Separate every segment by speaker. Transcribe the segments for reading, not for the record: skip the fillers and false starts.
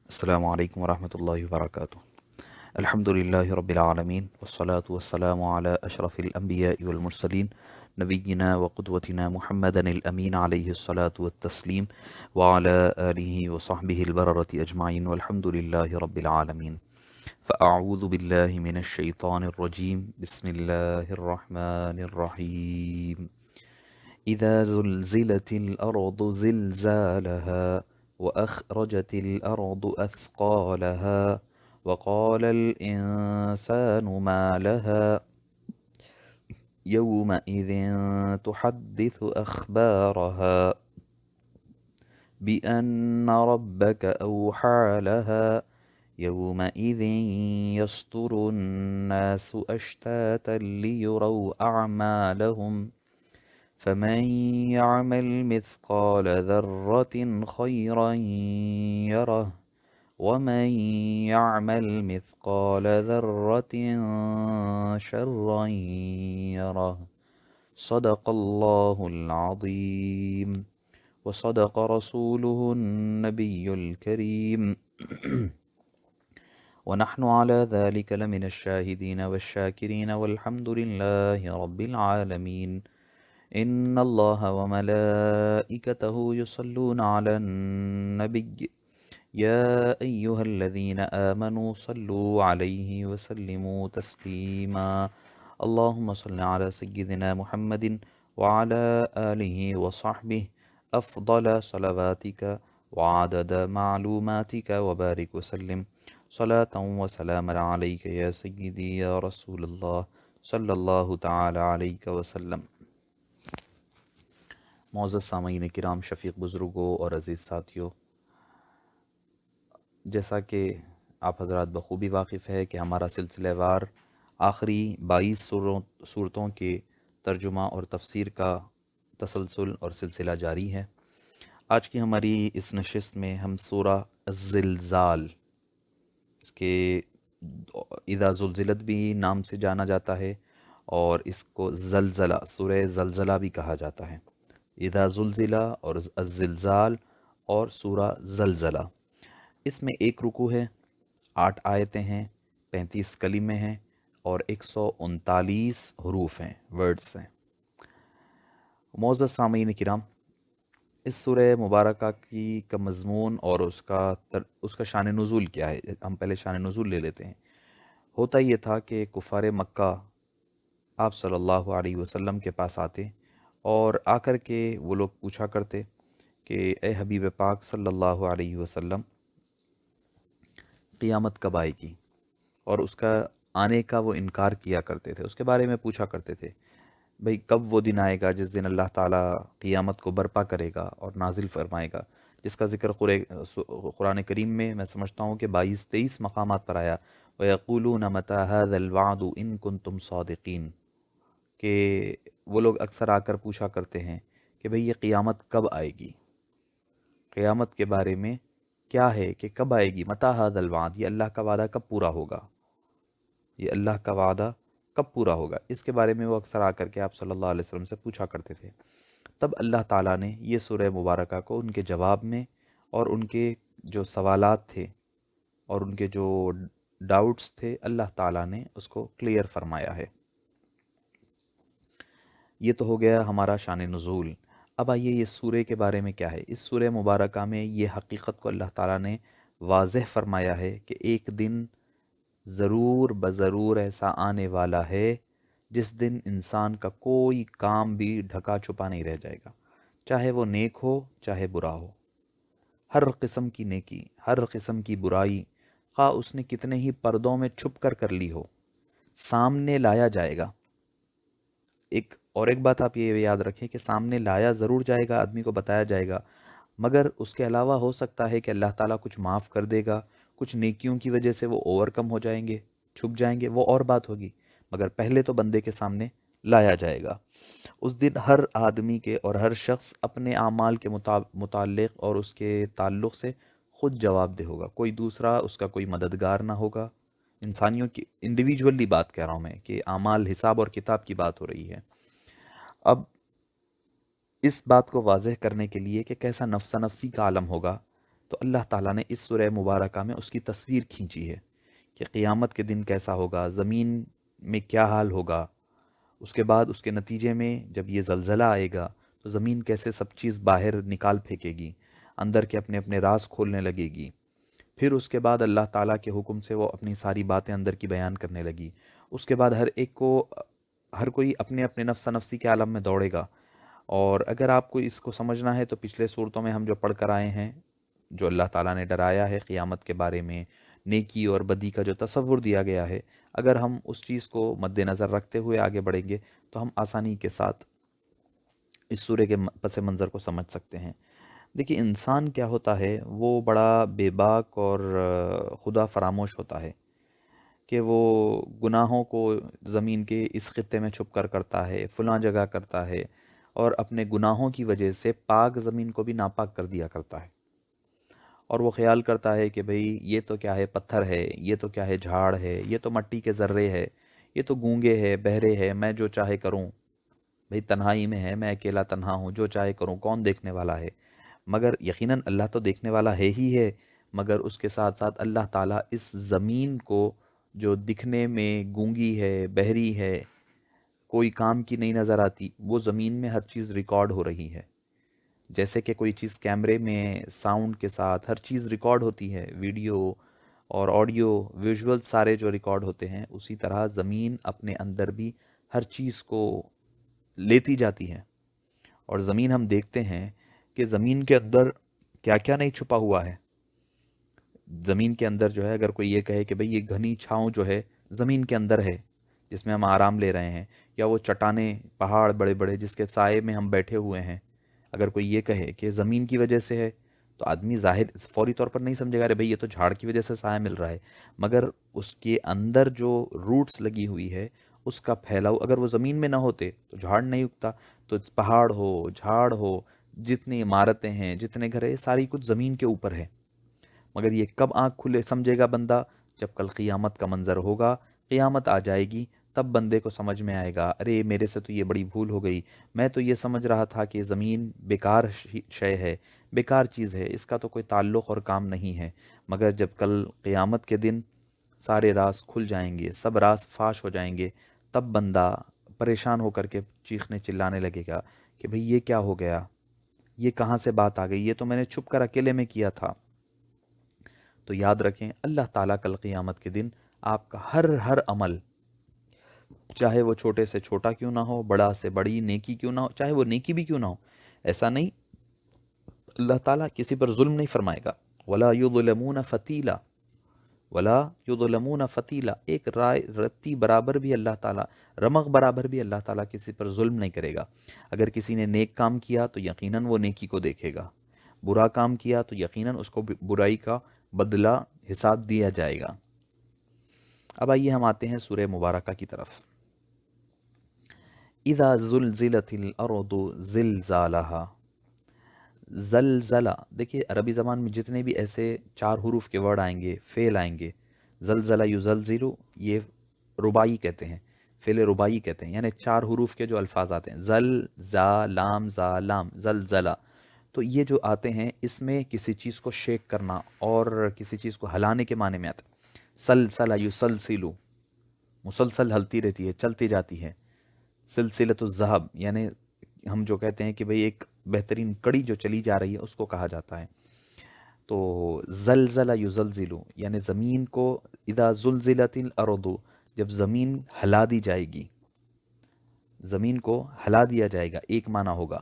Speaker 1: السلام علیکم ورحمۃ اللہ وبرکاتہ۔ الحمد للہ رب العالمین والصلاة والسلام علی اشرف الانبیاء والمرسلین نبینا وقدوتنا محمد الامین علیہ الصلاة والتسلیم وعلی آلہ وصحبہ البررۃ اجمعین والحمد للہ رب العالمین۔ فاعوذ باللہ من الشیطان الرجیم، بسم اللہ الرحمن الرحیم۔ إذا زلزلت الأرض زلزالها وأخرجت الأرض أثقالها وقال الإنسان ما لها يومئذ تحدث أخبارها بأن ربك أوحى لها يومئذ يصدر الناس أشتاتا ليروا أعمالهم فمن يعمل مثقال ذرة خيرا يره ومن يعمل مثقال ذرة شرا يره صدق الله العظيم وصدق رسوله النبي الكريم ونحن على ذلك لمن الشاهدين والشاكرين والحمد لله رب العالمين۔ ان اللہ وملائکتہ یصلون علی النبی یا ایہا الذین آمنوا صلوا علیہ وسلموا تسلیما۔ اللہم صل علی سیدنا محمد وعلی آلہ وصحبہ افضل صلواتک وعدد معلوماتک وبارک وسلم صلاة وسلاما علیک یا سیدی یا رسول اللہ صلی اللہ تعالی علیہ وسلم۔ معزز سامعین کرام، شفیق بزرگوں اور عزیز ساتھیوں، جیسا کہ آپ حضرات بخوبی واقف ہے کہ ہمارا سلسلہ وار آخری 22 صورتوں کے ترجمہ اور تفسیر کا تسلسل اور سلسلہ جاری ہے۔ آج کی ہماری اس نشست میں ہم سورہ الزلزال، اس کے اذا زلزلت بھی نام سے جانا جاتا ہے اور اس کو زلزلہ، سورہ زلزلہ بھی کہا جاتا ہے۔ اذا زلزلہ اور الزلزال اور سورہ زلزلہ، اس میں ایک رکوع ہے، 8 آیتیں ہیں، 35 کلمے ہیں اور 139 حروف ہیں، ورڈز ہیں۔ معزز سامعین کرام، اس سورہ مبارکہ کا مضمون اور اس کا شان نزول کیا ہے، ہم پہلے شان نزول لے لیتے ہیں۔ ہوتا یہ تھا کہ کفار مکہ آپ صلی اللہ علیہ وسلم کے پاس آتے اور آ کر کے وہ لوگ پوچھا کرتے کہ اے حبیب پاک صلی اللہ علیہ وسلم، قیامت کب آئے گی؟ اور اس کا آنے کا وہ انکار کیا کرتے تھے، اس کے بارے میں پوچھا کرتے تھے بھئی کب وہ دن آئے گا جس دن اللہ تعالیٰ قیامت کو برپا کرے گا اور نازل فرمائے گا، جس کا ذکر قرآن کریم میں سمجھتا ہوں کہ 22-23 مقامات پر آیا، وَيَقُولُونَ مَتَى هَذَا الْوَعْدُ إِن كُنتُمْ صَادِقِينَ، کہ وہ لوگ اکثر آ کر پوچھا کرتے ہیں کہ بھئی یہ قیامت کب آئے گی، قیامت کے بارے میں کیا ہے کہ کب آئے گی، متى هذا الوعد، یہ اللہ کا وعدہ کب پورا ہوگا، یہ اللہ کا وعدہ کب پورا ہوگا، اس کے بارے میں وہ اکثر آ کر کے آپ صلی اللہ علیہ وسلم سے پوچھا کرتے تھے۔ تب اللہ تعالیٰ نے یہ سورہ مبارکہ کو ان کے جواب میں اور ان کے جو سوالات تھے اور ان کے جو ڈاؤٹس تھے، اللہ تعالیٰ نے اس کو کلیئر فرمایا ہے۔ یہ تو ہو گیا ہمارا شان نزول۔ اب آئیے یہ سورہ کے بارے میں کیا ہے۔ اس سورہ مبارکہ میں یہ حقیقت کو اللہ تعالیٰ نے واضح فرمایا ہے کہ ایک دن ضرور بضرور ایسا آنے والا ہے جس دن انسان کا کوئی کام بھی ڈھکا چھپا نہیں رہ جائے گا، چاہے وہ نیک ہو چاہے برا ہو۔ ہر قسم کی نیکی، ہر قسم کی برائی، خواہ اس نے کتنے ہی پردوں میں چھپ کر لی ہو، سامنے لایا جائے گا۔ ایک بات آپ یہ یاد رکھیں کہ سامنے لایا ضرور جائے گا، آدمی کو بتایا جائے گا، مگر اس کے علاوہ ہو سکتا ہے کہ اللہ تعالیٰ کچھ معاف کر دے گا، کچھ نیکیوں کی وجہ سے وہ اوور کم ہو جائیں گے، چھپ جائیں گے، وہ اور بات ہوگی، مگر پہلے تو بندے کے سامنے لایا جائے گا۔ اس دن ہر آدمی کے اور ہر شخص اپنے اعمال کے متعلق اور اس کے تعلق سے خود جواب دہ ہوگا، کوئی دوسرا اس کا کوئی مددگار نہ ہوگا۔ انسانیوں کی انڈیویجولی بات کہہ رہا ہوں میں کہ اعمال، حساب اور کتاب کی بات ہو رہی ہے۔ اب اس بات کو واضح کرنے کے لیے کہ کیسا نفسا نفسی کا عالم ہوگا، تو اللہ تعالیٰ نے اس سورہ مبارکہ میں اس کی تصویر کھینچی ہے کہ قیامت کے دن کیسا ہوگا، زمین میں کیا حال ہوگا، اس کے بعد اس کے نتیجے میں جب یہ زلزلہ آئے گا تو زمین کیسے سب چیز باہر نکال پھینکے گی، اندر کے اپنے اپنے راز کھولنے لگے گی، پھر اس کے بعد اللہ تعالیٰ کے حکم سے وہ اپنی ساری باتیں اندر کی بیان کرنے لگی، اس کے بعد ہر کوئی اپنے اپنے نفس نفسی کے عالم میں دوڑے گا۔ اور اگر آپ کو اس کو سمجھنا ہے تو پچھلے صورتوں میں ہم جو پڑھ کر آئے ہیں، جو اللہ تعالیٰ نے ڈرایا ہے قیامت کے بارے میں، نیکی اور بدی کا جو تصور دیا گیا ہے، اگر ہم اس چیز کو مد نظر رکھتے ہوئے آگے بڑھیں گے تو ہم آسانی کے ساتھ اس سورہ کے پس منظر کو سمجھ سکتے ہیں۔ دیکھیے انسان کیا ہوتا ہے، وہ بڑا بے باک اور خدا فراموش ہوتا ہے کہ وہ گناہوں کو زمین کے اس خطے میں چھپ کر کرتا ہے، فلاں جگہ کرتا ہے، اور اپنے گناہوں کی وجہ سے پاک زمین کو بھی ناپاک کر دیا کرتا ہے، اور وہ خیال کرتا ہے کہ بھئی یہ تو کیا ہے، پتھر ہے، یہ تو کیا ہے، جھاڑ ہے، یہ تو مٹی کے ذرے ہے، یہ تو گونگے ہے، بہرے ہے، میں جو چاہے کروں، بھئی تنہائی میں ہے، میں اکیلا تنہا ہوں، جو چاہے کروں، کون دیکھنے والا ہے؟ مگر یقیناً اللہ تو دیکھنے والا ہے ہی ہے، مگر اس کے ساتھ ساتھ اللہ تعالیٰ اس زمین کو جو دکھنے میں گونگی ہے، بہری ہے، کوئی کام کی نہیں نظر آتی، وہ زمین میں ہر چیز ریکارڈ ہو رہی ہے۔ جیسے کہ کوئی چیز کیمرے میں ساؤنڈ کے ساتھ ہر چیز ریکارڈ ہوتی ہے، ویڈیو اور آڈیو ویژول سارے جو ریکارڈ ہوتے ہیں، اسی طرح زمین اپنے اندر بھی ہر چیز کو لیتی جاتی ہے، اور زمین ہم دیکھتے ہیں کہ زمین کے اندر کیا کیا نہیں چھپا ہوا ہے۔ زمین کے اندر جو ہے، اگر کوئی یہ کہے کہ بھئی یہ گھنی چھاؤں جو ہے زمین کے اندر ہے جس میں ہم آرام لے رہے ہیں، یا وہ چٹانیں پہاڑ بڑے بڑے جس کے سائے میں ہم بیٹھے ہوئے ہیں، اگر کوئی یہ کہے کہ زمین کی وجہ سے ہے، تو آدمی ظاہر فوری طور پر نہیں سمجھے گا ارے بھئی یہ تو جھاڑ کی وجہ سے سایہ مل رہا ہے، مگر اس کے اندر جو روٹس لگی ہوئی ہے، اس کا پھیلاؤ اگر وہ زمین میں نہ ہوتے تو جھاڑ نہیں اگتا، تو پہاڑ ہو، جھاڑ ہو، جتنی عمارتیں ہیں، جتنے گھر ہیں، ساری کچھ زمین کے اوپر ہے۔ مگر یہ کب آنکھ کھلے سمجھے گا بندہ؟ جب کل قیامت کا منظر ہوگا، قیامت آ جائے گی، تب بندے کو سمجھ میں آئے گا، ارے میرے سے تو یہ بڑی بھول ہو گئی، میں تو یہ سمجھ رہا تھا کہ زمین بیکار شے ہے، بیکار چیز ہے، اس کا تو کوئی تعلق اور کام نہیں ہے۔ مگر جب کل قیامت کے دن سارے راز کھل جائیں گے، سب راز فاش ہو جائیں گے، تب بندہ پریشان ہو کر کے چیخنے چلانے لگے گا کہ بھئی یہ کیا ہو گیا، یہ کہاں سے بات آ گئی، یہ تو میں نے چھپ کر اکیلے میں کیا تھا۔ تو یاد رکھیں اللہ تعالیٰ کل قیامت کے دن آپ کا ہر عمل، چاہے وہ چھوٹے سے چھوٹا کیوں نہ ہو، بڑا سے بڑی نیکی کیوں نہ ہو، چاہے وہ نیکی بھی کیوں نہ ہو، ایسا نہیں، اللہ تعالیٰ کسی پر ظلم نہیں فرمائے گا۔ وَلَا يُظْلَمُونَ فَتِيلًا، وَلَا يُظْلَمُونَ فَتِيلًا، ایک رائے رتی برابر بھی اللہ تعالیٰ، رمق برابر بھی اللہ تعالیٰ کسی پر ظلم نہیں کرے گا۔ اگر کسی نے نیک کام کیا تو یقیناً وہ نیکی کو دیکھے گا، برا کام کیا تو یقیناً اس کو برائی کا بدلہ حساب دیا جائے گا۔ اب آئیے ہم آتے ہیں سورہ مبارکہ کی طرف۔ اذا زلزلت الارض زلزالها، زلزلہ، دیکھیے عربی زبان میں جتنے بھی ایسے چار حروف کے ورڈ آئیں گے، فعل آئیں گے، زلزلہ یزلزلو، یہ رباعی کہتے ہیں، فعل رباعی کہتے ہیں، یعنی چار حروف کے جو الفاظ آتے ہیں، زل زا لام زا لام، زلزلہ، تو یہ جو آتے ہیں اس میں کسی چیز کو شیک کرنا اور کسی چیز کو ہلانے کے معنی میں آتا ہے۔ سلسلہ یسلسلو، مسلسل ہلتی رہتی ہے، چلتی جاتی ہے۔ سلسلۃ الذہب، یعنی ہم جو کہتے ہیں کہ بھئی ایک بہترین کڑی جو چلی جا رہی ہے اس کو کہا جاتا ہے۔ تو زلزلہ یزلزلو یعنی زمین کو، اذا زلزلت الارض، جب زمین ہلا دی جائے گی، زمین کو ہلا دیا جائے گا، ایک معنی ہوگا،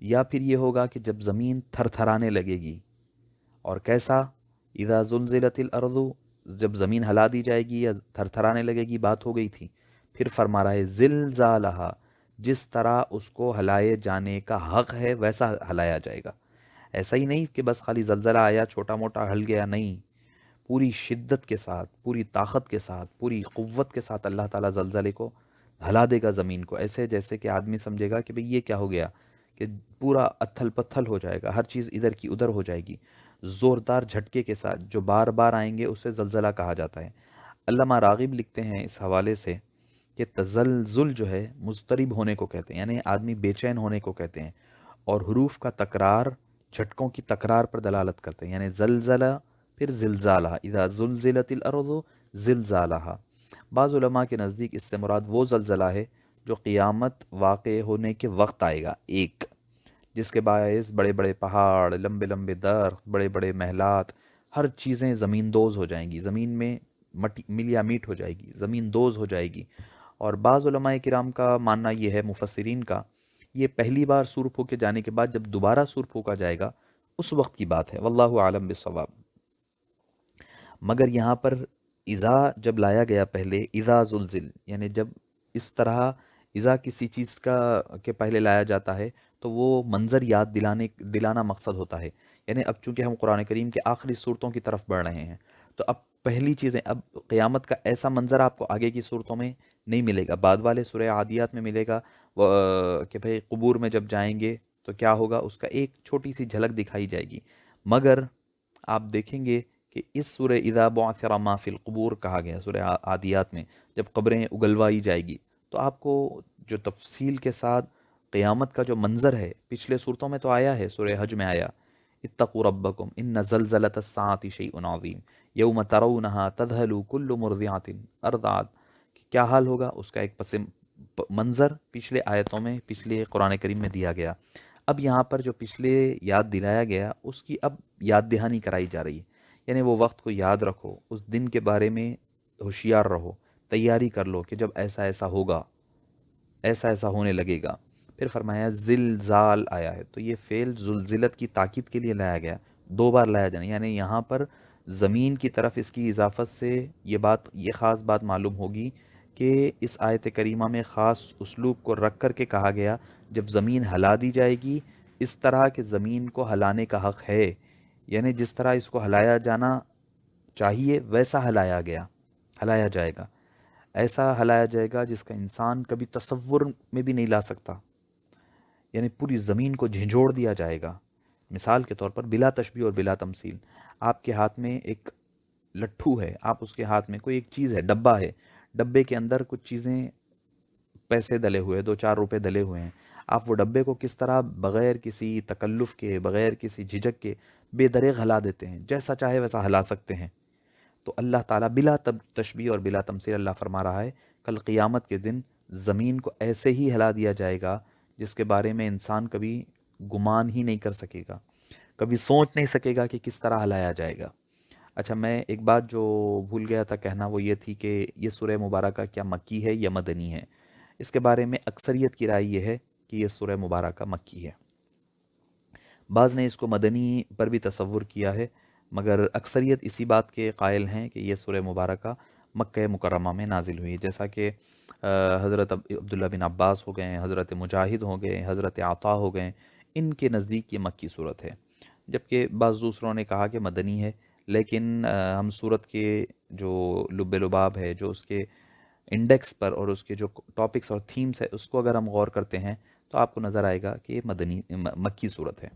Speaker 1: یا پھر یہ ہوگا کہ جب زمین تھر تھرانے لگے گی، اور کیسا؟ اذا زلزلت الارض، جب زمین ہلا دی جائے گی یا تھر تھرانے لگے گی، بات ہو گئی تھی، پھر فرما رہا ہے زلزالہا، جس طرح اس کو ہلائے جانے کا حق ہے ویسا ہلایا جائے گا۔ ایسا ہی نہیں کہ بس خالی زلزلہ آیا چھوٹا موٹا ہل گیا، نہیں، پوری شدت کے ساتھ، پوری طاقت کے ساتھ، پوری قوت کے ساتھ اللہ تعالیٰ زلزلے کو ہلا دے گا، زمین کو، ایسے جیسے کہ آدمی سمجھے گا کہ بھئی یہ کیا ہو گیا، کہ پورا اتھل پتھل ہو جائے گا، ہر چیز ادھر کی ادھر ہو جائے گی، زوردار جھٹکے کے ساتھ جو بار بار آئیں گے اسے زلزلہ کہا جاتا ہے۔ علامہ راغب لکھتے ہیں اس حوالے سے کہ تزلزل جو ہے مضطرب ہونے کو کہتے ہیں، یعنی آدمی بے چین ہونے کو کہتے ہیں، اور حروف کا تکرار جھٹکوں کی تکرار پر دلالت کرتے ہیں، یعنی زلزلہ پھر زلزالہ، اذا زلزلت الارض زلزالہ۔ بعض علماء کے نزدیک اس سے مراد وہ زلزلہ ہے جو قیامت واقع ہونے کے وقت آئے گا، ایک جس کے باعث بڑے بڑے پہاڑ، لمبے لمبے درخت، بڑے بڑے محلات، ہر چیزیں زمین دوز ہو جائیں گی، زمین میں ملیا میٹ ہو جائے گی، زمین دوز ہو جائے گی۔ اور بعض علماء کرام کا ماننا یہ ہے، مفسرین کا، یہ پہلی بار سور پھونکے جانے کے بعد جب دوبارہ سور پھونکا جائے گا اس وقت کی بات ہے، واللہ عالم بالصواب۔ مگر یہاں پر اذا جب لایا گیا پہلے، اذا زلزل، یعنی جب اس طرح اذا کسی چیز کا کے پہلے لایا جاتا ہے تو وہ منظر یاد دلانا مقصد ہوتا ہے۔ یعنی اب چونکہ ہم قرآن کریم کے آخری صورتوں کی طرف بڑھ رہے ہیں تو اب پہلی چیزیں، اب قیامت کا ایسا منظر آپ کو آگے کی صورتوں میں نہیں ملے گا، بعد والے سورہ عادیات میں ملے گا کہ بھئی قبور میں جب جائیں گے تو کیا ہوگا، اس کا ایک چھوٹی سی جھلک دکھائی جائے گی۔ مگر آپ دیکھیں گے کہ اس سورہ اذا بعثر ما فی القبور کہا گیا سورہ عادیات میں، جب قبریں اگلوائی جائے گی تو آپ کو جو تفصیل کے ساتھ قیامت کا جو منظر ہے، پچھلے صورتوں میں تو آیا ہے، سورہ حج میں آیا، اتقوا ربکم ان زلزلۃ الساعۃ شیء عظیم یوم ترونها تذہل کل مرضعۃ ارضعت، کیا حال ہوگا اس کا ایک منظر پچھلے آیتوں میں، پچھلے قرآن کریم میں دیا گیا۔ اب یہاں پر جو پچھلے یاد دلایا گیا اس کی اب یاد دہانی کرائی جا رہی ہے، یعنی وہ وقت کو یاد رکھو، اس دن کے بارے میں ہوشیار رہو، تیاری کر لو کہ جب ایسا ایسا ہوگا، ایسا ایسا ہونے لگے گا۔ پھر فرمایا زلزال آیا ہے، تو یہ فعل زلزلت کی تاکید کے لیے لایا گیا، دو بار لایا جانا، یعنی یہاں پر زمین کی طرف اس کی اضافت سے یہ خاص بات معلوم ہوگی کہ اس آیت کریمہ میں خاص اسلوب کو رکھ کر کے کہا گیا جب زمین ہلا دی جائے گی، اس طرح کہ زمین کو ہلانے کا حق ہے، یعنی جس طرح اس کو ہلایا جانا چاہیے ویسا ہلایا جائے گا، ایسا ہلایا جائے گا جس کا انسان کبھی تصور میں بھی نہیں لا سکتا، یعنی پوری زمین کو جھنجھوڑ دیا جائے گا۔ مثال کے طور پر بلا تشبیہ اور بلا تمثیل، آپ کے ہاتھ میں ایک لٹھو ہے، آپ اس کے ہاتھ میں کوئی ایک چیز ہے، ڈبہ ہے، ڈبے کے اندر کچھ چیزیں، پیسے ڈلے ہوئے، 2-4 روپے ڈلے ہوئے ہیں، آپ وہ ڈبے کو کس طرح بغیر کسی تکلف کے، بغیر کسی جھجک کے بے دریغ ہلا دیتے ہیں، جیسا چاہے ویسا ہلا سکتے ہیں۔ تو اللہ تعالیٰ بلا تشبیہ اور بلا تمثیل اللہ فرما رہا ہے کل قیامت کے دن زمین کو ایسے ہی ہلا دیا جائے گا جس کے بارے میں انسان کبھی گمان ہی نہیں کر سکے گا، کبھی سوچ نہیں سکے گا کہ کس طرح ہلایا جائے گا۔ اچھا، میں ایک بات جو بھول گیا تھا کہنا، وہ یہ تھی کہ یہ سورہ مبارکہ کیا مکی ہے یا مدنی ہے؟ اس کے بارے میں اکثریت کی رائے یہ ہے کہ یہ سورہ مبارکہ مکی ہے، بعض نے اس کو مدنی پر بھی تصور کیا ہے، مگر اکثریت اسی بات کے قائل ہیں کہ یہ سورہ مبارکہ مکہ مکرمہ میں نازل ہوئی، جیسا کہ حضرت عبداللہ بن عباس ہو گئے، حضرت مجاہد ہو گئے، حضرت عطا ہو گئے، ان کے نزدیک یہ مکی صورت ہے، جبکہ بعض دوسروں نے کہا کہ مدنی ہے۔ لیکن ہم صورت کے جو لب لباب ہے، جو اس کے انڈیکس پر اور اس کے جو ٹاپکس اور تھیمز ہے، اس کو اگر ہم غور کرتے ہیں تو آپ کو نظر آئے گا کہ یہ مکی صورت ہے۔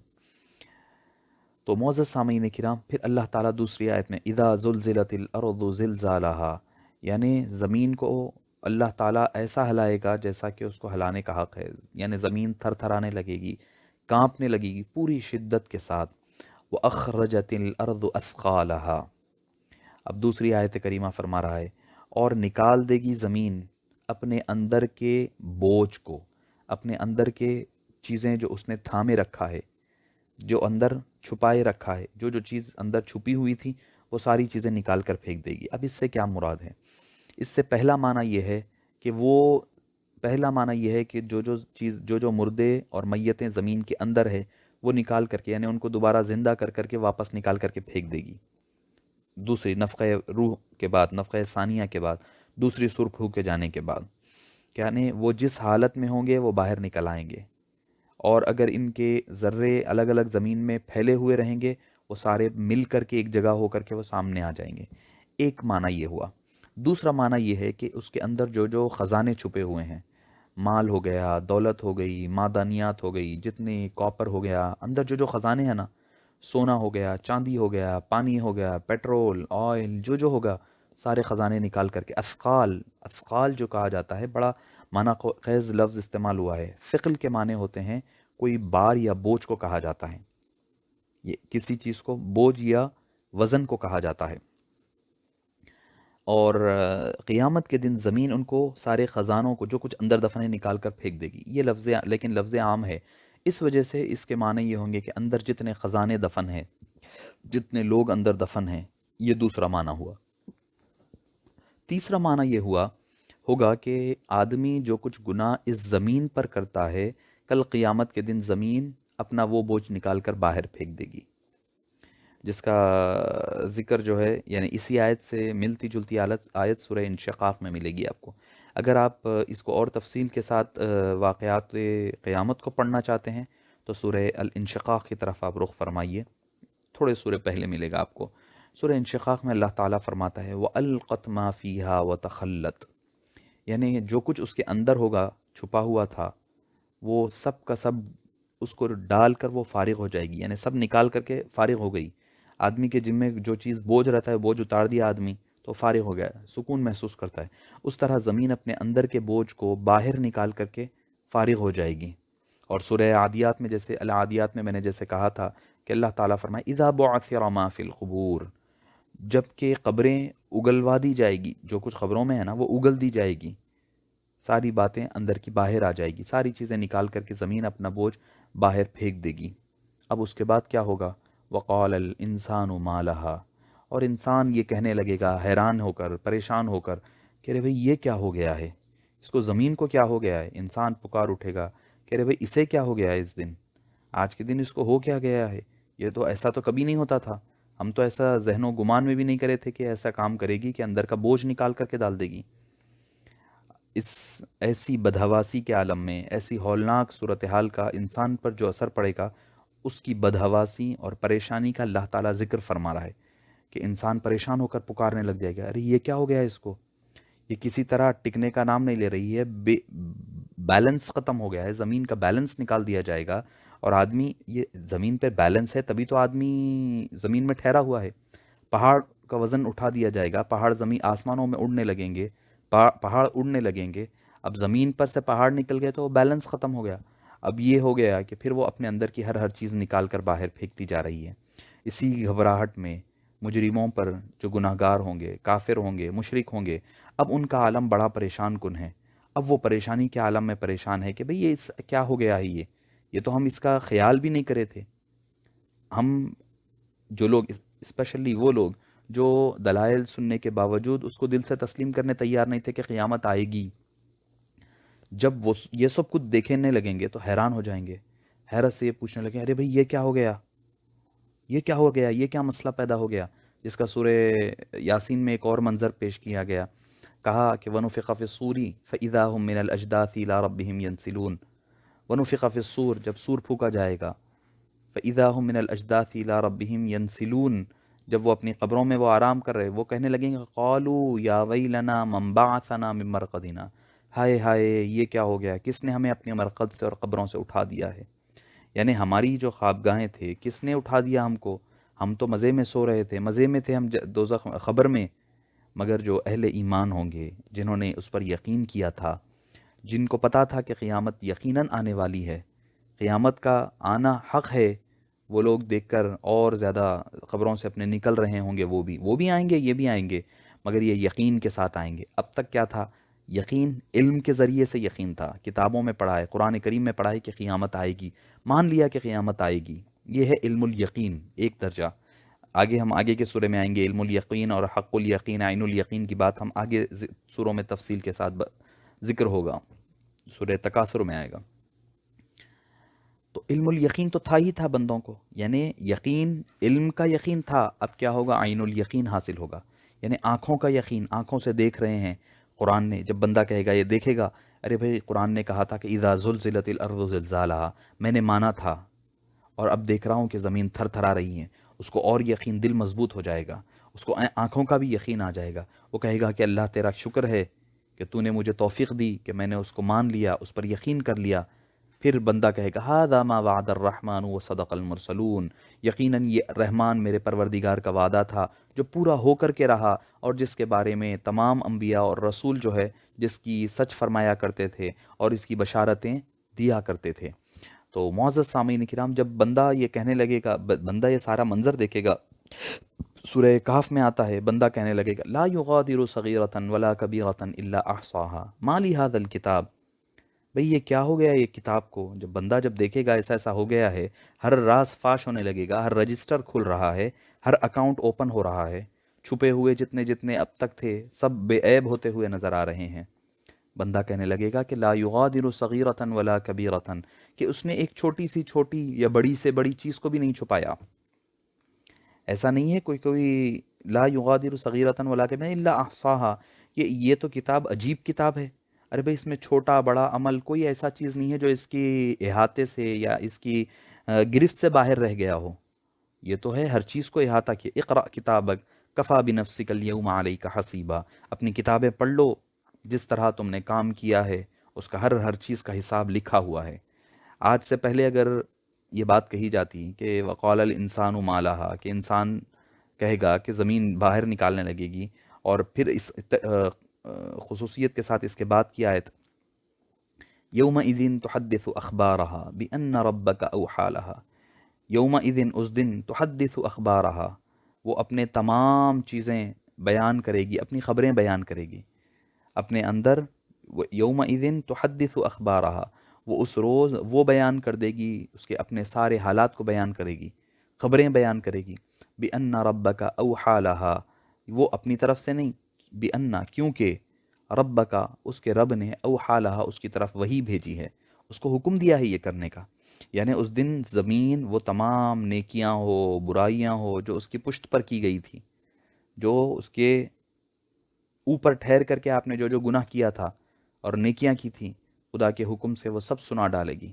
Speaker 1: تو معزز سامعین کرام، پھر اللہ تعالیٰ دوسری آیت میں اذا زلزلت الارض زلزالہا، یعنی زمین کو اللہ تعالیٰ ایسا ہلائے گا جیسا کہ اس کو ہلانے کا حق ہے، یعنی زمین تھر تھرانے لگے گی، کانپنے لگے گی پوری شدت کے ساتھ۔ وَأَخْرَجَتِ الْأَرْضُ أَثْقَالَهَا، اب دوسری آیت کریمہ فرما رہا ہے اور نکال دے گی زمین اپنے اندر کے بوجھ کو، اپنے اندر کے چیزیں جو اس نے تھامے رکھا ہے، جو اندر چھپائے رکھا ہے، جو جو چیز اندر چھپی ہوئی تھی وہ ساری چیزیں نکال کر پھینک دے گی۔ اب اس سے کیا مراد ہے؟ اس سے پہلا معنی یہ ہے کہ جو جو مردے اور میتیں زمین کے اندر ہے وہ نکال کر کے، یعنی ان کو دوبارہ زندہ کر کر کے واپس نکال کر کے پھینک دے گی، دوسری نفخہ روح کے بعد، نفخہ ثانیہ کے بعد، دوسری سر پھونکے جانے کے بعد، یعنی وہ جس حالت میں ہوں گے وہ باہر نکل آئیں گے، اور اگر ان کے ذرے الگ الگ زمین میں پھیلے ہوئے رہیں گے وہ سارے مل کر کے ایک جگہ ہو کر کے وہ سامنے آ جائیں گے۔ ایک معنی یہ ہوا۔ دوسرا معنی یہ ہے کہ اس کے اندر جو جو خزانے چھپے ہوئے ہیں، مال ہو گیا، دولت ہو گئی، معدنیات ہو گئی، جتنے کاپر ہو گیا، اندر جو جو خزانے ہیں نا، سونا ہو گیا، چاندی ہو گیا، پانی ہو گیا، پیٹرول، آئل، جو جو ہوگا، سارے خزانے نکال کر کے، اثقال، اثقال جو کہا جاتا ہے، بڑا معنی خیز لفظ استعمال ہوا ہے۔ ثقل کے معنی ہوتے ہیں کوئی بار یا بوجھ کو کہا جاتا ہے، یہ کسی چیز کو بوجھ یا وزن کو کہا جاتا ہے۔ اور قیامت کے دن زمین ان کو سارے خزانوں کو جو کچھ اندر دفن ہے نکال کر پھینک دے گی۔ یہ لفظ لیکن لفظ عام ہے، اس وجہ سے اس کے معنی یہ ہوں گے کہ اندر جتنے خزانے دفن ہیں، جتنے لوگ اندر دفن ہیں، یہ دوسرا معنی ہوا۔ تیسرا معنی یہ ہوگا کہ آدمی جو کچھ گناہ اس زمین پر کرتا ہے، کل قیامت کے دن زمین اپنا وہ بوجھ نکال کر باہر پھینک دے گی، جس کا ذکر جو ہے یعنی اسی آیت سے ملتی جلتی آیت سورہ انشقاق میں ملے گی آپ کو۔ اگر آپ اس کو اور تفصیل کے ساتھ واقعات قیامت کو پڑھنا چاہتے ہیں تو سورہ الانشقاق کی طرف آپ رخ فرمائیے، تھوڑے سورے پہلے ملے گا آپ کو۔ سورہ انشقاق میں اللہ تعالیٰ فرماتا ہے وَأَلْقَتْ مَا فِيهَا وَتَخَلَّتْ، یعنی جو کچھ اس کے اندر ہوگا چھپا ہوا تھا وہ سب کا سب اس کو ڈال کر وہ فارغ ہو جائے گی، یعنی سب نکال کر کے فارغ ہو گئی۔ آدمی کے ذمے جو چیز بوجھ رہتا ہے، بوجھ اتار دیا آدمی تو فارغ ہو گیا، سکون محسوس کرتا ہے۔ اس طرح زمین اپنے اندر کے بوجھ کو باہر نکال کر کے فارغ ہو جائے گی۔ اور سورہ عادیات میں جیسے العادیات میں نے جیسے کہا تھا کہ اللہ تعالیٰ فرمائے اذا بعثر ما فی القبور، جب کہ قبریں اگلوا دی جائے گی، جو کچھ قبروں میں ہے نا وہ اگل دی جائے گی، ساری باتیں اندر کی باہر آ جائے گی، ساری چیزیں نکال کر کے زمین اپنا بوجھ باہر پھینک دے گی۔ اب اس کے بعد کیا ہوگا؟ وقال الانسان ما لها، اور انسان یہ کہنے لگے گا حیران ہو کر، پریشان ہو کر کہ رے بھئی یہ کیا ہو گیا ہے، اس کو زمین کو کیا ہو گیا ہے؟ انسان پکار اٹھے گا کہ رے بھئی اسے کیا ہو گیا ہے، اس دن آج کے دن اس کو ہو کیا گیا ہے؟ یہ تو ایسا تو کبھی نہیں ہوتا تھا، ہم تو ایسا ذہن و گمان میں بھی نہیں کرے تھے کہ ایسا کام کرے گی کہ اندر کا بوجھ نکال کر کے ڈال دے گی۔ اس ایسی بدحواسی کے عالم میں، ایسی ہولناک صورتحال کا انسان پر جو اثر پڑے گا، اس کی بدحواسی اور پریشانی کا اللہ تعالیٰ ذکر فرما رہا ہے کہ انسان پریشان ہو کر پکارنے لگ جائے گا ارے یہ کیا ہو گیا ہے اس کو، یہ کسی طرح ٹکنے کا نام نہیں لے رہی ہے، بیلنس ختم ہو گیا ہے، زمین کا بیلنس نکال دیا جائے گا۔ اور آدمی، یہ زمین پہ بیلنس ہے تبھی تو آدمی زمین میں ٹھہرا ہوا ہے۔ پہاڑ کا وزن اٹھا دیا جائے گا، پہاڑ زمین آسمانوں میں اڑنے لگیں گے، پہاڑ اڑنے لگیں گے، اب زمین پر سے پہاڑ نکل گئے تو وہ بیلنس ختم ہو گیا۔ اب یہ ہو گیا کہ پھر وہ اپنے اندر کی ہر چیز نکال کر باہر پھینکتی جا رہی ہے۔ اسی گھبراہٹ میں مجرموں پر، جو گناہ گار ہوں گے، کافر ہوں گے، مشرک ہوں گے، اب ان کا عالم بڑا پریشان کن ہے۔ اب وہ پریشانی کے عالم میں پریشان ہے کہ بھئی یہ کیا ہو گیا ہے، یہ تو ہم اس کا خیال بھی نہیں کرے تھے۔ ہم جو لوگ، اسپیشلی وہ لوگ جو دلائل سننے کے باوجود اس کو دل سے تسلیم کرنے تیار نہیں تھے کہ قیامت آئے گی، جب وہ یہ سب کچھ دیکھنے لگیں گے تو حیران ہو جائیں گے، حیرت سے یہ پوچھنے لگیں ارے بھئی یہ کیا ہو گیا، یہ کیا ہو گیا، یہ کیا مسئلہ پیدا ہو گیا، جس کا سورہ یاسین میں ایک اور منظر پیش کیا گیا، کہا کہ وَنُفِخَ فِي الصُّورِ فَإِذَا هُم مِّنَ الْأَجْدَاثِ إِلَىٰ رَبِّهِمْ يَنْسِلُونَ، وَنُفِخَ فِي الصُّورِ، جب سور پھونکا جائے گا، فَإِذَا هُم مِّنَ الْأَجْدَاثِ إِلَىٰ رَبِّهِمْ يَنْسِلُونَ، جب وہ اپنی قبروں میں وہ آرام کر رہے، وہ کہنے لگیں گے قَالُوا يَا وَيْلَنَا مَن بَعَثَنَا مِن مَّرْقَدِنَا، ہائے ہائے یہ کیا ہو گیا، کس نے ہمیں اپنے مرقد سے اور قبروں سے اٹھا دیا ہے، یعنی ہماری جو خوابگاہیں تھے کس نے اٹھا دیا ہم کو، ہم تو مزے میں سو رہے تھے، مزے میں تھے ہم دوزخ خبر میں۔ مگر جو اہل ایمان ہوں گے، جنہوں نے اس پر یقین کیا تھا، جن کو پتا تھا کہ قیامت یقیناً آنے والی ہے، قیامت کا آنا حق ہے، وہ لوگ دیکھ کر اور زیادہ خبروں سے اپنے نکل رہے ہوں گے، وہ بھی آئیں گے، یہ بھی آئیں گے، مگر یہ یقین کے ساتھ آئیں گے۔ اب تک کیا تھا؟ یقین علم کے ذریعے سے یقین تھا، کتابوں میں پڑھا ہے، قرآن کریم میں پڑھا ہے کہ قیامت آئے گی، مان لیا کہ قیامت آئے گی، یہ ہے علم الیقین ایک درجہ۔ آگے ہم آگے کے سورے میں آئیں گے، علم الیقین اور حق الیقین، عین الیقین کی بات ہم آگے سوروں میں تفصیل کے ساتھ ذکر ہوگا، سورہ تکاثر میں آئے گا۔ تو علم الیقین تو تھا ہی تھا بندوں کو، یعنی یقین، علم کا یقین تھا، اب کیا ہوگا؟ عین الیقین حاصل ہوگا، یعنی آنکھوں کا یقین، آنکھوں سے دیکھ رہے ہیں۔ قرآن نے جب بندہ کہے گا، یہ دیکھے گا، ارے بھئی قرآن نے کہا تھا کہ اذا زلزلت الارض زلزالہا، میں نے مانا تھا اور اب دیکھ رہا ہوں کہ زمین تھر تھرا رہی ہے، اس کو اور یقین، دل مضبوط ہو جائے گا، اس کو آنکھوں کا بھی یقین آ جائے گا، وہ کہے گا کہ اللہ تیرا شکر ہے کہ تو نے مجھے توفیق دی کہ میں نے اس کو مان لیا، اس پر یقین کر لیا۔ پھر بندہ کہے گا ھذا ما وعد الرحمن وصدق المرسلون، یقیناً یہ رحمان میرے پروردگار کا وعدہ تھا جو پورا ہو کر کے رہا، اور جس کے بارے میں تمام انبیاء اور رسول جو ہے جس کی سچ فرمایا کرتے تھے اور اس کی بشارتیں دیا کرتے تھے۔ تو معزز سامعین کرام، جب بندہ یہ کہنے لگے گا، بندہ یہ سارا منظر دیکھے گا، سورہ کہف میں آتا ہے، بندہ کہنے لگے گا لا یغادر صغیرۃ ولا کبیرۃ الا احصاها ما لهذا الکتاب، بھئی یہ کیا ہو گیا یہ کتاب کو؟ جب بندہ جب دیکھے گا ایسا ایسا ہو گیا ہے، ہر راز فاش ہونے لگے گا، ہر رجسٹر کھل رہا ہے، ہر اکاؤنٹ اوپن ہو رہا ہے، چھپے ہوئے جتنے جتنے اب تک تھے سب بے عیب ہوتے ہوئے نظر آ رہے ہیں، بندہ کہنے لگے گا کہ لا یغادر صغیرۃ ولا کبیرۃ، کہ اس نے ایک چھوٹی سی چھوٹی یا بڑی سے بڑی چیز کو بھی نہیں چھپایا۔ ایسا نہیں ہے کوئی کوئی لا یغادر صغیرۃ ولا کبیرۃ الا احصاها، یہ تو کتاب عجیب کتاب ہے، ارے بھئی اس میں چھوٹا بڑا عمل کوئی ایسا چیز نہیں ہے جو اس کی احاطے سے یا اس کی گرفت سے باہر رہ گیا ہو، یہ تو ہے ہر چیز کو احاطہ کیا۔ اقرأ کتابک کفا بنفسک الیوم علیک حسیبا، اپنی کتابیں پڑھ لو، جس طرح تم نے کام کیا ہے اس کا ہر چیز کا حساب لکھا ہوا ہے۔ آج سے پہلے اگر یہ بات کہی جاتی کہ وقال الانسان ما لہا، کہ انسان کہے گا کہ زمین باہر نکالنے لگے گی، اور پھر اس خصوصیت کے ساتھ اس کے بعد کی آیت یومئذ تحدث اخبارها بان ربک اوحی لها، یومئذ اس دن تحدث اخبارها، وہ اپنے تمام چیزیں بیان کرے گی، اپنی خبریں بیان کرے گی اپنے اندر، یومئذ تحدث اخبارها، وہ اس روز وہ بیان کر دے گی، اس کے اپنے سارے حالات کو بیان کرے گی، خبریں بیان کرے گی، بِأَنَّ رَبَّكَ أَوْحَى لَهَا، وہ اپنی طرف سے نہیں، بِأَنَّ کیونکہ، ربک اس کے رب نے، اوحیٰ لہا اس کی طرف وہی بھیجی ہے، اس کو حکم دیا ہے یہ کرنے کا، یعنی اس دن زمین وہ تمام نیکیاں ہو برائیاں ہو جو اس کی پشت پر کی گئی تھی، جو اس کے اوپر ٹھہر کر کے آپ نے جو جو گناہ کیا تھا اور نیکیاں کی تھیں، خدا کے حکم سے وہ سب سنا ڈالے گی۔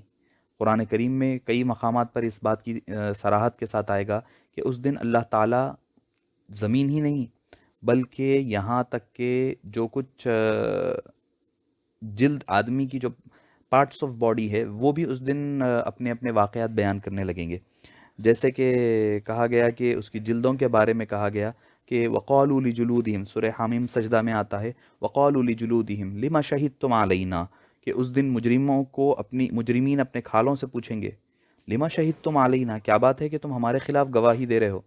Speaker 1: قرآن کریم میں کئی مقامات پر اس بات کی صراحت کے ساتھ آئے گا کہ اس دن اللہ تعالیٰ زمین ہی نہیں بلکہ یہاں تک کہ جو کچھ جلد آدمی کی جو پارٹس آف باڈی ہے وہ بھی اس دن اپنے اپنے واقعات بیان کرنے لگیں گے، جیسے کہ کہا گیا کہ اس کی جلدوں کے بارے میں کہا گیا کہ وَقَالُوا لِجُلُودِهِمْ، سورہ حامیم سجدہ میں آتا ہے وَقَالُوا لِجُلُودِهِمْ لِمَ شَهِدْتُمْ عَلَيْنَا، کہ اس دن مجرموں کو مجرمین اپنے کھالوں سے پوچھیں گے لِمَ شَهِدْتُمْ عَلَيْنَا، کیا بات ہے کہ تم ہمارے خلاف گواہی دے رہے ہو؟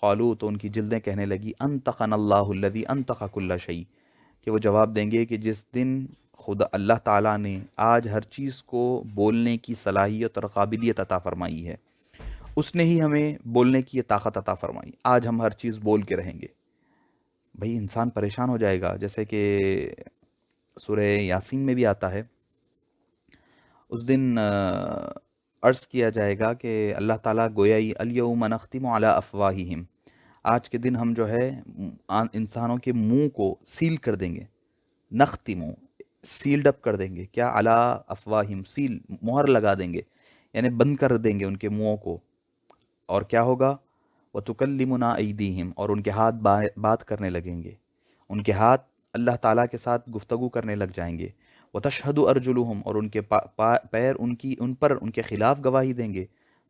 Speaker 1: قالوا، تو ان کی جلدیں کہنے لگی انطقنا اللہ الذی انطق کل شیء، کہ وہ جواب دیں گے کہ جس دن خدا اللہ تعالیٰ نے آج ہر چیز کو بولنے کی صلاحیت اور قابلیت عطا فرمائی ہے، اس نے ہی ہمیں بولنے کی یہ طاقت عطا فرمائی، آج ہم ہر چیز بول کے رہیں گے۔ بھئی انسان پریشان ہو جائے گا، جیسے کہ سورہ یاسین میں بھی آتا ہے، اس دن عرض کیا جائے گا کہ اللہ تعالیٰ گویا ہی الیوم نختم علی افواہہم، آج کے دن ہم جو ہے انسانوں کے منہ کو سیل کر دیں گے، نختم سیلڈ اپ کر دیں گے، کیا علی افواہم، سیل مہر لگا دیں گے، یعنی بند کر دیں گے ان کے منہوں کو، اور کیا ہوگا وَتُكَلِّمُنَا أَيْدِيهِمْ، اور ان کے ہاتھ بات کرنے لگیں گے، ان کے ہاتھ اللہ تعالیٰ کے ساتھ گفتگو کرنے لگ جائیں گے، وَتَشْهَدُ أَرْجُلُهُمْ، اور ان کے پیر ان پر ان کے خلاف گواہی دیں گے،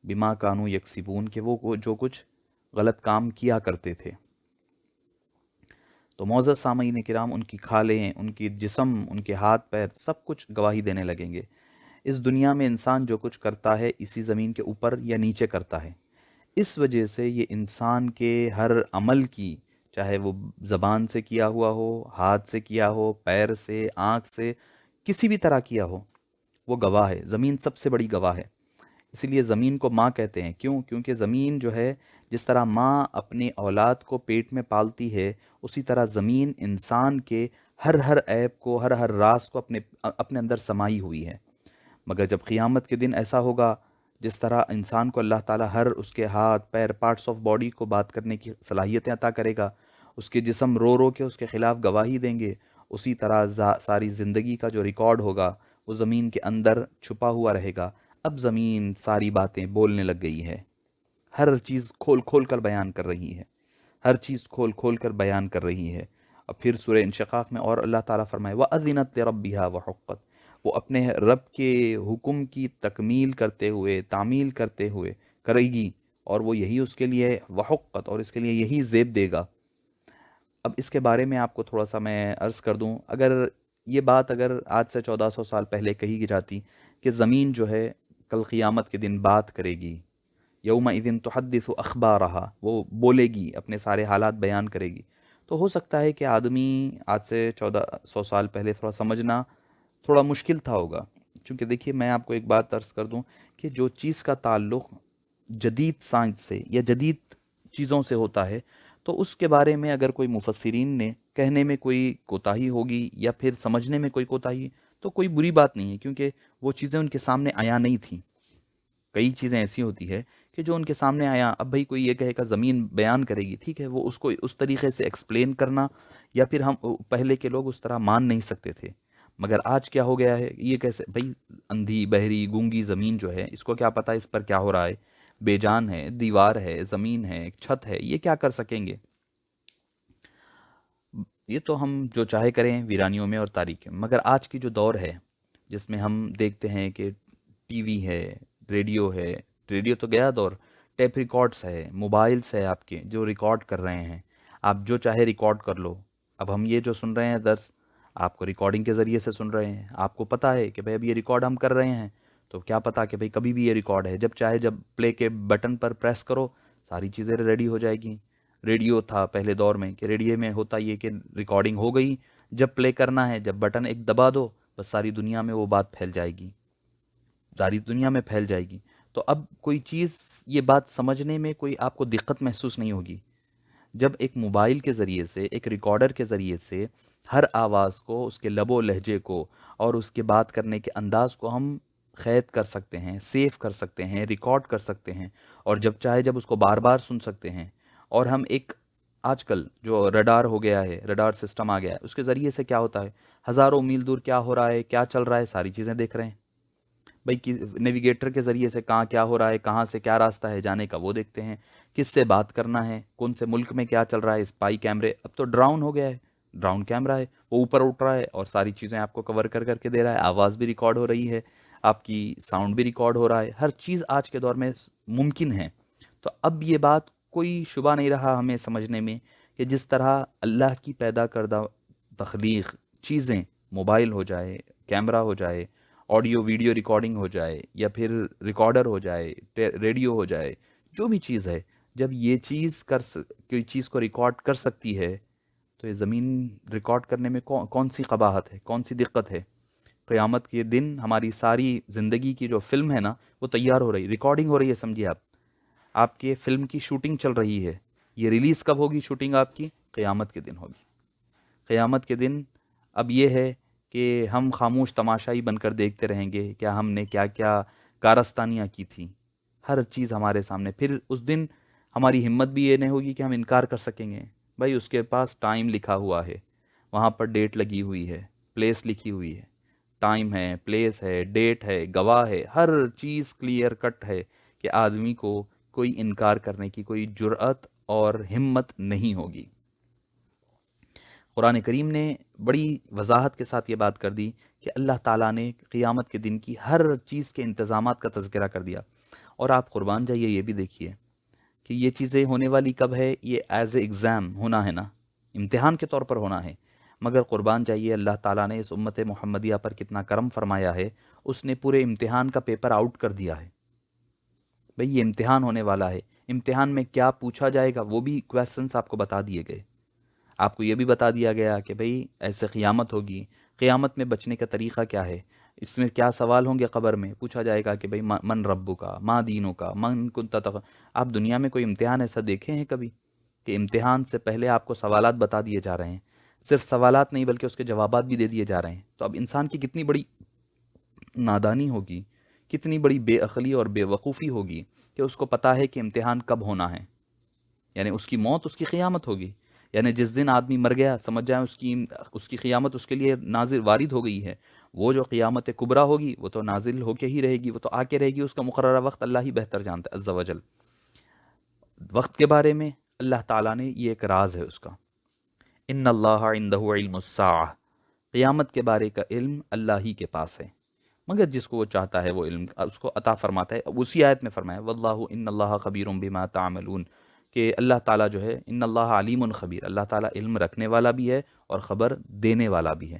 Speaker 1: بِمَا كَانُوا يَكْسِبُونَ، کہ وہ جو کچھ غلط کام کیا کرتے تھے۔ تو معزز سامعین کرام، ان کی کھالیں، ان کی جسم، ان کے ہاتھ پیر سب کچھ گواہی دینے لگیں گے۔ اس دنیا میں انسان جو کچھ کرتا ہے اسی زمین کے اوپر یا نیچے کرتا ہے، اس وجہ سے یہ انسان کے ہر عمل کی، چاہے وہ زبان سے کیا ہوا ہو، ہاتھ سے کیا ہو، پیر سے، آنکھ سے، کسی بھی طرح کیا ہو، وہ گواہ ہے، زمین سب سے بڑی گواہ ہے۔ اسی لیے زمین کو ماں کہتے ہیں، کیوں؟ کیونکہ زمین جو ہے جس طرح ماں اپنی اولاد کو پیٹ میں پالتی ہے، اسی طرح زمین انسان کے ہر عیب کو، ہر راز کو اپنے اندر سمائی ہوئی ہے۔ مگر جب قیامت کے دن ایسا ہوگا، جس طرح انسان کو اللہ تعالیٰ ہر اس کے ہاتھ پیر پارٹس آف باڈی کو بات کرنے کی صلاحیتیں عطا کرے گا، اس کے جسم رو رو کے اس کے خلاف گواہی دیں گے، اسی طرح ساری زندگی کا جو ریکارڈ ہوگا وہ زمین کے اندر چھپا ہوا رہے گا۔ اب زمین ساری باتیں بولنے لگ گئی ہے، ہر چیز کھول کھول کر بیان کر رہی ہے، ہر چیز کھول کھول کر بیان کر رہی ہے۔ اور پھر سورہ انشقاق میں اور اللہ تعالیٰ فرمائے وَأَذِنَتْ لِرَبِّهَا وَحُقَّتْ، وہ اپنے رب کے حکم کی تکمیل کرتے ہوئے، تعمیل کرتے ہوئے کرے گی، اور وہ یہی اس کے لیے وحقت، اور اس کے لیے یہی زیب دے گا۔ اب اس کے بارے میں آپ کو تھوڑا سا میں عرض کر دوں، اگر یہ بات آج سے 1400 سال پہلے کہی جاتی کہ زمین جو ہے کل قیامت کے دن بات کرے گی. یومئذ تحدث اخبارہا، وہ بولے گی، اپنے سارے حالات بیان کرے گی. تو ہو سکتا ہے کہ آدمی آج سے 1400 سال پہلے تھوڑا سمجھنا تھوڑا مشکل تھا ہوگا. چونکہ دیکھیے میں آپ کو ایک بات عرض کر دوں کہ جو چیز کا تعلق جدید سائنس سے یا جدید چیزوں سے ہوتا ہے تو اس کے بارے میں اگر کوئی مفسرین نے کہنے میں کوئی کوتاہی ہوگی یا پھر سمجھنے میں کوئی کوتاہی تو کوئی بری بات نہیں ہے، کیونکہ وہ چیزیں ان کے سامنے آیا نہیں تھیں. کئی چیزیں ایسی ہوتی ہے کہ جو ان کے سامنے آیا. اب بھائی کوئی یہ کہے کہ زمین بیان کرے گی، ٹھیک ہے، وہ اس کو اس طریقے سے ایکسپلین کرنا یا پھر ہم پہلے کے لوگ اس طرح مان نہیں سکتے تھے. مگر آج کیا ہو گیا ہے، یہ کیسے بھائی اندھی بہری گونگی زمین جو ہے اس کو کیا پتہ اس پر کیا ہو رہا ہے، بے جان ہے، دیوار ہے، زمین ہے، چھت ہے، یہ کیا کر سکیں گے. یہ تو ہم جو چاہے کریں ویرانیوں میں اور تاریکی میں. مگر آج کی جو دور ہے جس میں ہم دیکھتے ہیں کہ ٹی وی ہے، ریڈیو ہے، ریڈیو تو گیا دور، ٹیپ ریکارڈس ہے، موبائلس ہے آپ کے جو ریکارڈ کر رہے ہیں، آپ جو چاہے ریکارڈ کر لو. اب ہم یہ جو سن رہے ہیں درس آپ کو ریکارڈنگ کے ذریعے سے سن رہے ہیں، آپ کو پتہ ہے کہ بھائی اب یہ ریکارڈ ہم کر رہے ہیں تو کیا پتہ کہ بھائی کبھی بھی یہ ریکارڈ ہے، جب چاہے جب پلے کے بٹن پر پریس کرو ساری چیزیں ریڈی ہو جائے گی. ریڈیو تھا پہلے دور میں کہ ریڈیو میں ہوتا یہ کہ ریکارڈنگ ہو گئی، جب پلے کرنا ہے جب بٹن ایک دبا دو بس ساری دنیا میں وہ بات پھیل جائے گی، ساری دنیا میں پھیل جائے گی. تو اب کوئی چیز یہ بات سمجھنے میں کوئی آپ کو دقت محسوس نہیں ہوگی جب ایک موبائل کے ذریعے سے، ایک ریکارڈر کے ذریعے سے ہر آواز کو، اس کے لب و لہجے کو اور اس کے بات کرنے کے انداز کو ہم قید کر سکتے ہیں، سیو کر سکتے ہیں، ریکارڈ کر سکتے ہیں اور جب چاہے جب اس کو بار بار سن سکتے ہیں. اور ہم ایک آج کل جو ریڈار ہو گیا ہے، ریڈار سسٹم آ گیا ہے، اس کے ذریعے سے کیا ہوتا ہے ہزاروں میل دور کیا ہو رہا ہے، کیا چل رہا ہے، ساری چیزیں دیکھ رہے ہیں. بھائی نیویگیٹر کے ذریعے سے کہاں کیا ہو رہا ہے، کہاں سے کیا راستہ ہے جانے کا وہ دیکھتے ہیں، کس سے بات کرنا ہے، کون سے ملک میں کیا چل رہا ہے. اسپائی کیمرے، اب تو ڈراؤن ہو گیا ہے، ڈراؤن کیمرہ ہے، وہ اوپر اٹھ رہا ہے اور ساری چیزیں آپ کو کور کر کر کے دے رہا ہے. آواز بھی ریکارڈ ہو رہی ہے، آپ کی ساؤنڈ بھی ریکارڈ ہو رہا ہے، ہر چیز آج کے دور میں ممکن ہے. تو اب یہ بات کوئی شبہ نہیں رہا ہمیں سمجھنے میں کہ جس طرح اللہ کی پیدا کردہ تخلیق چیزیں، موبائل ہو جائے، کیمرہ ہو جائے، آڈیو ویڈیو ریکارڈنگ ہو جائے یا پھر ریکارڈر ہو جائے، ریڈیو ہو جائے، جو بھی چیز ہے، جب یہ چیز کوئی چیز کو ریکارڈ کر سکتی ہے تو یہ زمین ریکارڈ کرنے میں کون سی قباحت ہے، کون سی دقت ہے. قیامت کے دن ہماری ساری زندگی کی جو فلم ہے نا وہ تیار ہو رہی، ریکارڈنگ ہو رہی ہے. سمجھیے آپ کے فلم کی شوٹنگ چل رہی ہے. یہ ریلیز کب ہوگی شوٹنگ آپ کی؟ قیامت کے دن ہوگی. قیامت کے دن اب یہ ہے کہ ہم خاموش تماشائی بن کر دیکھتے رہیں گے کیا ہم نے کیا کیا کارستانیاں کی تھیں، ہر چیز ہمارے سامنے. پھر اس دن ہماری ہمت بھی یہ نہیں ہوگی کہ ہم انکار کر سکیں گے. بھائی اس کے پاس ٹائم لکھا ہوا ہے، وہاں پر ڈیٹ لگی ہوئی ہے، پلیس لکھی ہوئی ہے، ٹائم ہے، پلیس ہے، ڈیٹ ہے، گواہ ہے، ہر چیز کلیئر کٹ ہے کہ آدمی کو کوئی انکار کرنے کی کوئی جرأت اور ہمت نہیں ہوگی. قرآن کریم نے بڑی وضاحت کے ساتھ یہ بات کر دی کہ اللہ تعالیٰ نے قیامت کے دن کی ہر چیز کے انتظامات کا تذکرہ کر دیا. اور آپ قربان جائیے یہ بھی دیکھیے کہ یہ چیزیں ہونے والی کب ہے، یہ ایز اے ایگزام ہونا ہے نا، امتحان کے طور پر ہونا ہے. مگر قربان جائیے اللہ تعالیٰ نے اس امت محمدیہ پر کتنا کرم فرمایا ہے، اس نے پورے امتحان کا پیپر آؤٹ کر دیا ہے. بھئی یہ امتحان ہونے والا ہے، امتحان میں کیا پوچھا جائے گا وہ بھی کویسچنس آپ کو بتا دیے گئے. آپ کو یہ بھی بتا دیا گیا کہ بھئی ایسے قیامت ہوگی، قیامت میں بچنے کا طریقہ کیا ہے، اس میں کیا سوال ہوں گے. قبر میں پوچھا جائے گا کہ بھئی من ربو کا، ماں دینوں کا، من کنت تق. آپ دنیا میں کوئی امتحان ایسا دیکھے ہیں کبھی کہ امتحان سے پہلے آپ کو سوالات بتا دیے جا رہے ہیں؟ صرف سوالات نہیں بلکہ اس کے جوابات بھی دے دیے جا رہے ہیں. تو اب انسان کی کتنی بڑی نادانی ہوگی، کتنی بڑی بے عقلی اور بے وقوفی ہوگی کہ اس کو پتا ہے کہ امتحان کب ہونا ہے. یعنی اس کی موت اس کی قیامت ہوگی. یعنی جس دن آدمی مر گیا سمجھ جائیں اس کی قیامت اس کے لیے نازل وارد ہو گئی ہے. وہ جو قیامت کبریٰ ہوگی وہ تو نازل ہو کے ہی رہے گی، وہ تو آ کے رہے گی. اس کا مقررہ وقت اللہ ہی بہتر جانتا ہے عز و جل. وقت کے بارے میں اللہ تعالیٰ نے یہ ایک راز ہے اس کا، ان اللہ عندہ علم الساعہ، قیامت کے بارے کا علم اللہ ہی کے پاس ہے. مگر جس کو وہ چاہتا ہے وہ علم اس کو عطا فرماتا ہے. اسی آیت میں فرمایا واللہ ان اللہ خبیر بما تعملون، کہ اللہ تعالیٰ جو ہے ان اللہ علیم خبیر، اللہ تعالیٰ علم رکھنے والا بھی ہے اور خبر دینے والا بھی ہے.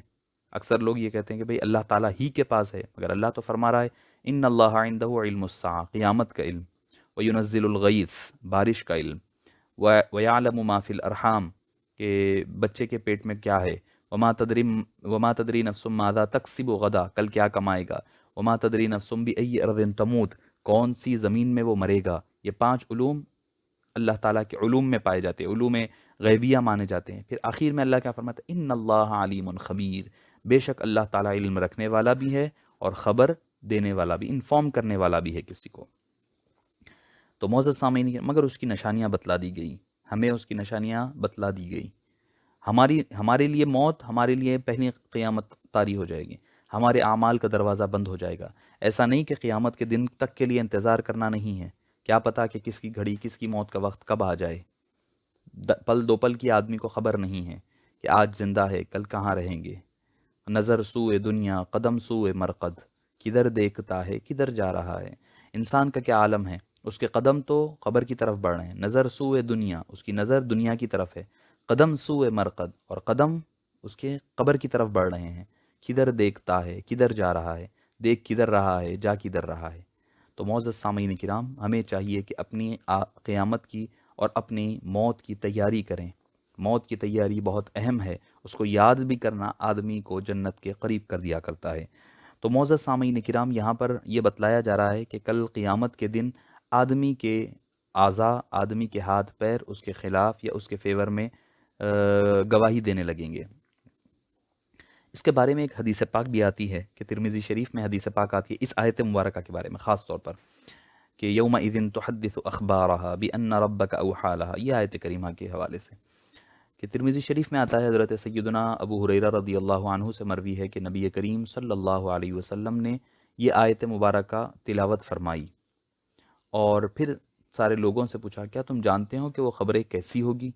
Speaker 1: اکثر لوگ یہ کہتے ہیں کہ بھئی اللہ تعالیٰ ہی کے پاس ہے، مگر اللہ تو فرما رہا ہے ان اللہ عندہ علم الساعہ، قیامت کا علم، وینزل الغیث، بارش کا علم، ویعلم ما فی الارحام، کہ بچے کے پیٹ میں کیا ہے، وما تدری نفس ماذا تکسب غدا، کل کیا کمائے گا، وما تدری نفس بأی ارض تموت، کون سی زمین میں وہ مرے گا۔ یہ 5 علوم اللہ تعالیٰ کے علوم میں پائے جاتے ہیں، علوم غیبیہ مانے جاتے ہیں۔ پھر آخر میں اللہ کیا فرماتا ہے، ان اللہ علیم خبیر، بے شک اللہ تعالیٰ علم رکھنے والا بھی ہے اور خبر دینے والا بھی، انفارم کرنے والا بھی ہے کسی کو۔ تو معزز سامعین، مگر اس کی نشانیاں بتلا دی گئی، ہمیں اس کی نشانیاں بتلا دی گئی۔ ہمارے لیے موت، ہمارے لیے پہلی قیامت طاری ہو جائے گی، ہمارے اعمال کا دروازہ بند ہو جائے گا۔ ایسا نہیں کہ قیامت کے دن تک کے لیے انتظار کرنا نہیں ہے، کیا پتا کہ کس کی گھڑی، کس کی موت کا وقت کب آ جائے۔ پل دو پل کی آدمی کو خبر نہیں ہے کہ آج زندہ ہے، کل کہاں رہیں گے۔ نظر سوئے دنیا، قدم سوئے مرقد، کدھر دیکھتا ہے کدھر جا رہا ہے۔ انسان کا کیا عالم ہے، اس کے قدم تو قبر کی طرف بڑھ رہے ہیں۔ نظر سوئے دنیا، اس کی نظر دنیا کی طرف ہے۔ قدم سوئے مرقد، اور قدم اس کے قبر کی طرف بڑھ رہے ہیں۔ کدھر دیکھتا ہے کدھر جا رہا ہے، دیکھ کدھر رہا ہے جا کدھر رہا ہے۔ تو معزز سامعین کرام، ہمیں چاہیے کہ اپنی قیامت کی اور اپنی موت کی تیاری کریں۔ موت کی تیاری بہت اہم ہے، اس کو یاد بھی کرنا آدمی کو جنت کے قریب کر دیا کرتا ہے۔ تو معزز سامعین کرام، یہاں پر یہ بتلایا جا رہا ہے کہ کل قیامت کے دن آدمی کے اعضاء، آدمی کے ہاتھ پیر اس کے خلاف یا اس کے فیور میں گواہی دینے لگیں گے۔ اس کے بارے میں ایک حدیث پاک بھی آتی ہے کہ ترمذی شریف میں حدیث پاک آتی ہے اس آیت مبارکہ کے بارے میں خاص طور پر، کہ یومئذ تحدث اخبارها بان ربک اوحی لها، یہ آیت کریمہ کے حوالے سے کہ ترمذی شریف میں آتا ہے، حضرت سیدنا ابو ہریرہ رضی اللہ عنہ سے مروی ہے کہ نبی کریم صلی اللہ علیہ وسلم نے یہ آیت مبارکہ تلاوت فرمائی، اور پھر سارے لوگوں سے پوچھا کیا تم جانتے ہو کہ وہ خبریں کیسی ہوگی،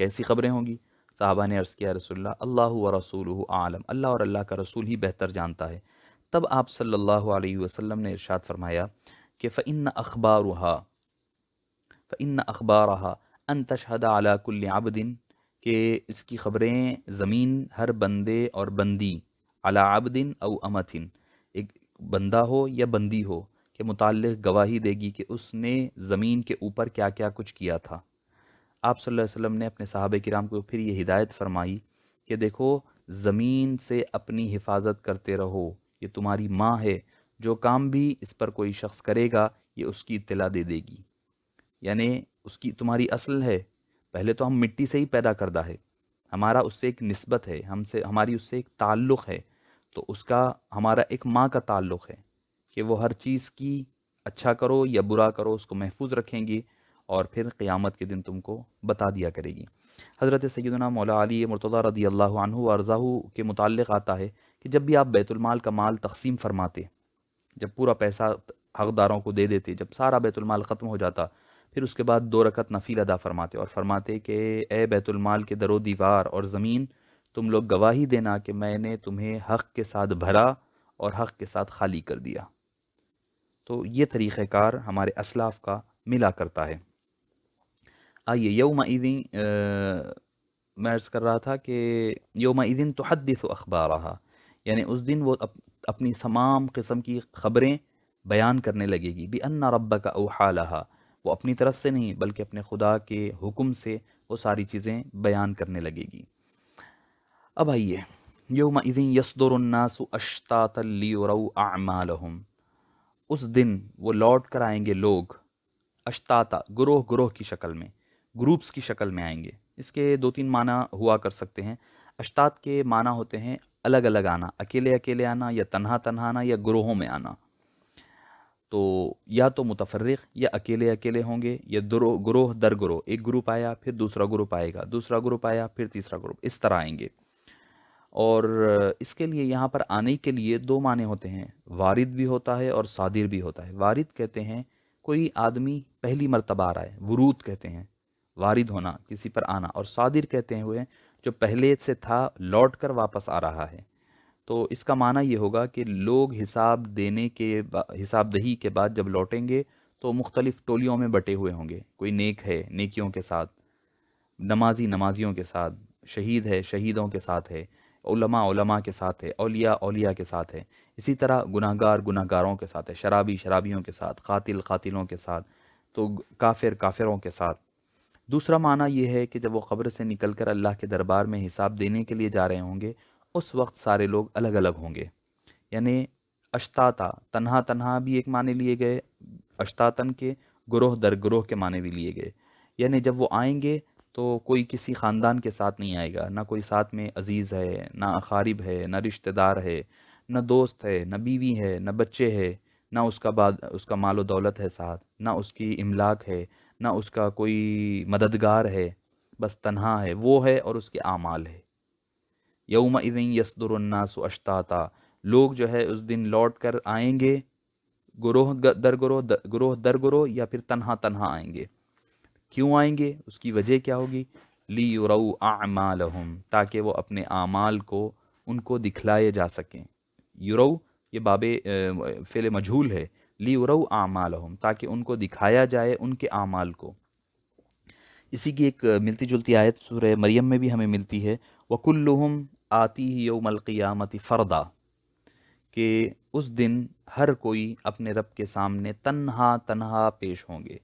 Speaker 1: کیسی خبریں ہوں گی؟ صحابہ نے عرض کیا رسول اللہ، اللہ و رسولہ اعلم، اللہ اور اللہ کا رسول ہی بہتر جانتا ہے۔ تب آپ صلی اللہ علیہ وسلم نے ارشاد فرمایا کہ فَإِنَّ أَخْبَارَهَا أَن تَشْهَدَ عَلَى كُلِّ عَبْدٍ، کہ اس کی خبریں زمین ہر بندے اور بندی، علی عبد او امتن، ایک بندہ ہو یا بندی ہو کے متعلق گواہی دے گی کہ اس نے زمین کے اوپر کیا کیا کچھ کیا تھا۔ آپ صلی اللہ علیہ وسلم نے اپنے صحابہ کرام کو پھر یہ ہدایت فرمائی کہ دیکھو، زمین سے اپنی حفاظت کرتے رہو، یہ تمہاری ماں ہے، جو کام بھی اس پر کوئی شخص کرے گا یہ اس کی اطلاع دے دے گی، یعنی اس کی تمہاری اصل ہے، پہلے تو ہم مٹی سے ہی پیدا کردہ ہے، ہمارا اس سے ایک نسبت ہے، ہماری اس سے ایک تعلق ہے، تو اس کا ہمارا ایک ماں کا تعلق ہے کہ وہ ہر چیز کی اچھا کرو یا برا کرو اس کو محفوظ رکھیں گی، اور پھر قیامت کے دن تم کو بتا دیا کرے گی۔ حضرت سیدنا مولا علی مرتضیٰ رضی اللہ عنہ وارضاہ کے متعلق آتا ہے کہ جب بھی آپ بیت المال کا مال تقسیم فرماتے، جب پورا پیسہ حقداروں کو دے دیتے، جب سارا بیت المال ختم ہو جاتا، پھر اس کے بعد 2 رکعت نفل ادا فرماتے اور فرماتے کہ اے بیت المال کے در و دیوار اور زمین، تم لوگ گواہی دینا کہ میں نے تمہیں حق کے ساتھ بھرا اور حق کے ساتھ خالی کر دیا۔ تو یہ طریقہ کار ہمارے اسلاف کا ملا کرتا ہے۔ آئیے یومئذ، میں عرض کر رہا تھا کہ یومئذ تحدث اخبارها، یعنی اس دن وہ اپنی تمام قسم کی خبریں بیان کرنے لگے گی، بِأَنَّ رَبَّكَ أَوْحَىٰ لَهَا، وہ اپنی طرف سے نہیں بلکہ اپنے خدا کے حکم سے وہ ساری چیزیں بیان کرنے لگے گی۔ اب آئیے، یومئذ یصدر الناس اشتاتا لیروا اعمالهم، اس دن وہ لوٹ کر آئیں گے لوگ، اشتاتا، گروہ گروہ کی شکل میں، گروپس کی شکل میں آئیں گے۔ اس کے 2-3 معنی ہوا کر سکتے ہیں۔ اشتات کے معنی ہوتے ہیں الگ الگ آنا، اکیلے اکیلے آنا، یا تنہا تنہا آنا، یا گروہوں میں آنا۔ تو یا تو متفرق یا اکیلے اکیلے ہوں گے، یا گروہ در گروہ، ایک گروپ آیا پھر دوسرا گروپ آئے گا، دوسرا گروپ آیا پھر تیسرا گروپ، اس طرح آئیں گے۔ اور اس کے لیے یہاں پر آنے کے لیے 2 معنی ہوتے ہیں، وارد بھی ہوتا ہے اور صادر بھی ہوتا ہے۔ وارد کہتے ہیں کوئی آدمی پہلی مرتبہ آ رہا ہے، ورود کہتے ہیں، وارد ہونا، کسی پر آنا، اور صادر کہتے ہیں ہوئے جو پہلے سے تھا لوٹ کر واپس آ رہا ہے۔ تو اس کا معنی یہ ہوگا کہ لوگ حساب حساب دہی کے بعد جب لوٹیں گے تو مختلف ٹولیوں میں بٹے ہوئے ہوں گے، کوئی نیک ہے نیکیوں کے ساتھ، نمازی نمازیوں کے ساتھ، شہید ہے شہیدوں کے ساتھ ہے، علماء علماء کے ساتھ ہے، اولیاء اولیاء کے ساتھ ہے، اسی طرح گناہ گار گناہ گاروں کے ساتھ ہے، شرابی شرابیوں کے ساتھ، قاتل قاتلوں کے ساتھ، تو کافر کافروں کے ساتھ۔ دوسرا معنی یہ ہے کہ جب وہ قبر سے نکل کر اللہ کے دربار میں حساب دینے کے لیے جا رہے ہوں گے، اس وقت سارے لوگ الگ الگ ہوں گے، یعنی اشتاتا، تنہا تنہا بھی ایک معنی لیے گئے، اشتاتن کے گروہ در گروہ کے معنی بھی لیے گئے، یعنی جب وہ آئیں گے تو کوئی کسی خاندان کے ساتھ نہیں آئے گا، نہ کوئی ساتھ میں عزیز ہے، نہ اقارب ہے، نہ رشتہ دار ہے، نہ دوست ہے، نہ بیوی ہے، نہ بچے ہے، نہ اس کا مال و دولت ہے ساتھ، نہ اس کی املاک ہے، نہ اس کا کوئی مددگار ہے، بس تنہا ہے، وہ ہے اور اس کے اعمال ہے۔ یومئذ یصدر الناس اشتاتا، لوگ جو ہے اس دن لوٹ کر آئیں گے گروہ در گروہ، یا پھر تنہا تنہا آئیں گے۔ کیوں آئیں گے؟ اس کی وجہ کیا ہوگی؟ لیروا اعمالہم، تاکہ وہ اپنے اعمال کو ان کو دکھلائے جا سکیں۔ یرو یہ باب فعل مجہول ہے، لیروا اعمالہم، تاکہ ان کو دکھایا جائے ان کے اعمال کو۔ اسی کی ایک ملتی جلتی آیت سورہ مریم میں بھی ہمیں ملتی ہے، وَكُلُّهُمْ آتِيهِ يَوْمَ الْقِيَامَةِ فَرْدًا، کہ اس دن ہر کوئی اپنے رب کے سامنے تنہا تنہا پیش ہوں گے۔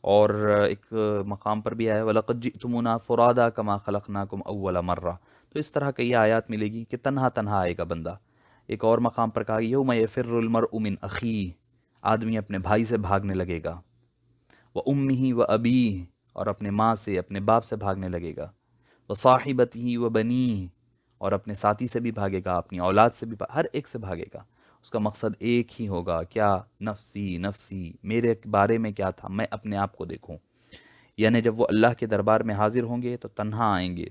Speaker 1: اور ایک مقام پر بھی آیا وَلَقَدْ جِئْتُمُونَا فُرَادَىٰ كَمَا خَلَقْنَاكُمْ أَوَّلَ مَرَّةٍ، تو اس طرح کئی آیات ملے گی کہ تنہا تنہا آئے گا بندہ۔ ایک اور مقام پر کہا یوم یفر المرء من اخیہ، آدمی اپنے بھائی سے بھاگنے لگے گا، وَأُمِّهِ وَأَبِيهِ، اور اپنے ماں سے اپنے باپ سے بھاگنے لگے گا، وَصَاحِبَتِهِ وَبَنِيهِ، اور اپنے ساتھی سے بھی بھاگے گا، اپنی اولاد سے بھی ہر ایک سے بھاگے گا۔ اس کا مقصد ایک ہی ہوگا، کیا؟ نفسی نفسی، میرے بارے میں کیا تھا، میں اپنے آپ کو دیکھوں۔ یعنی جب وہ اللہ کے دربار میں حاضر ہوں گے تو تنہا آئیں گے،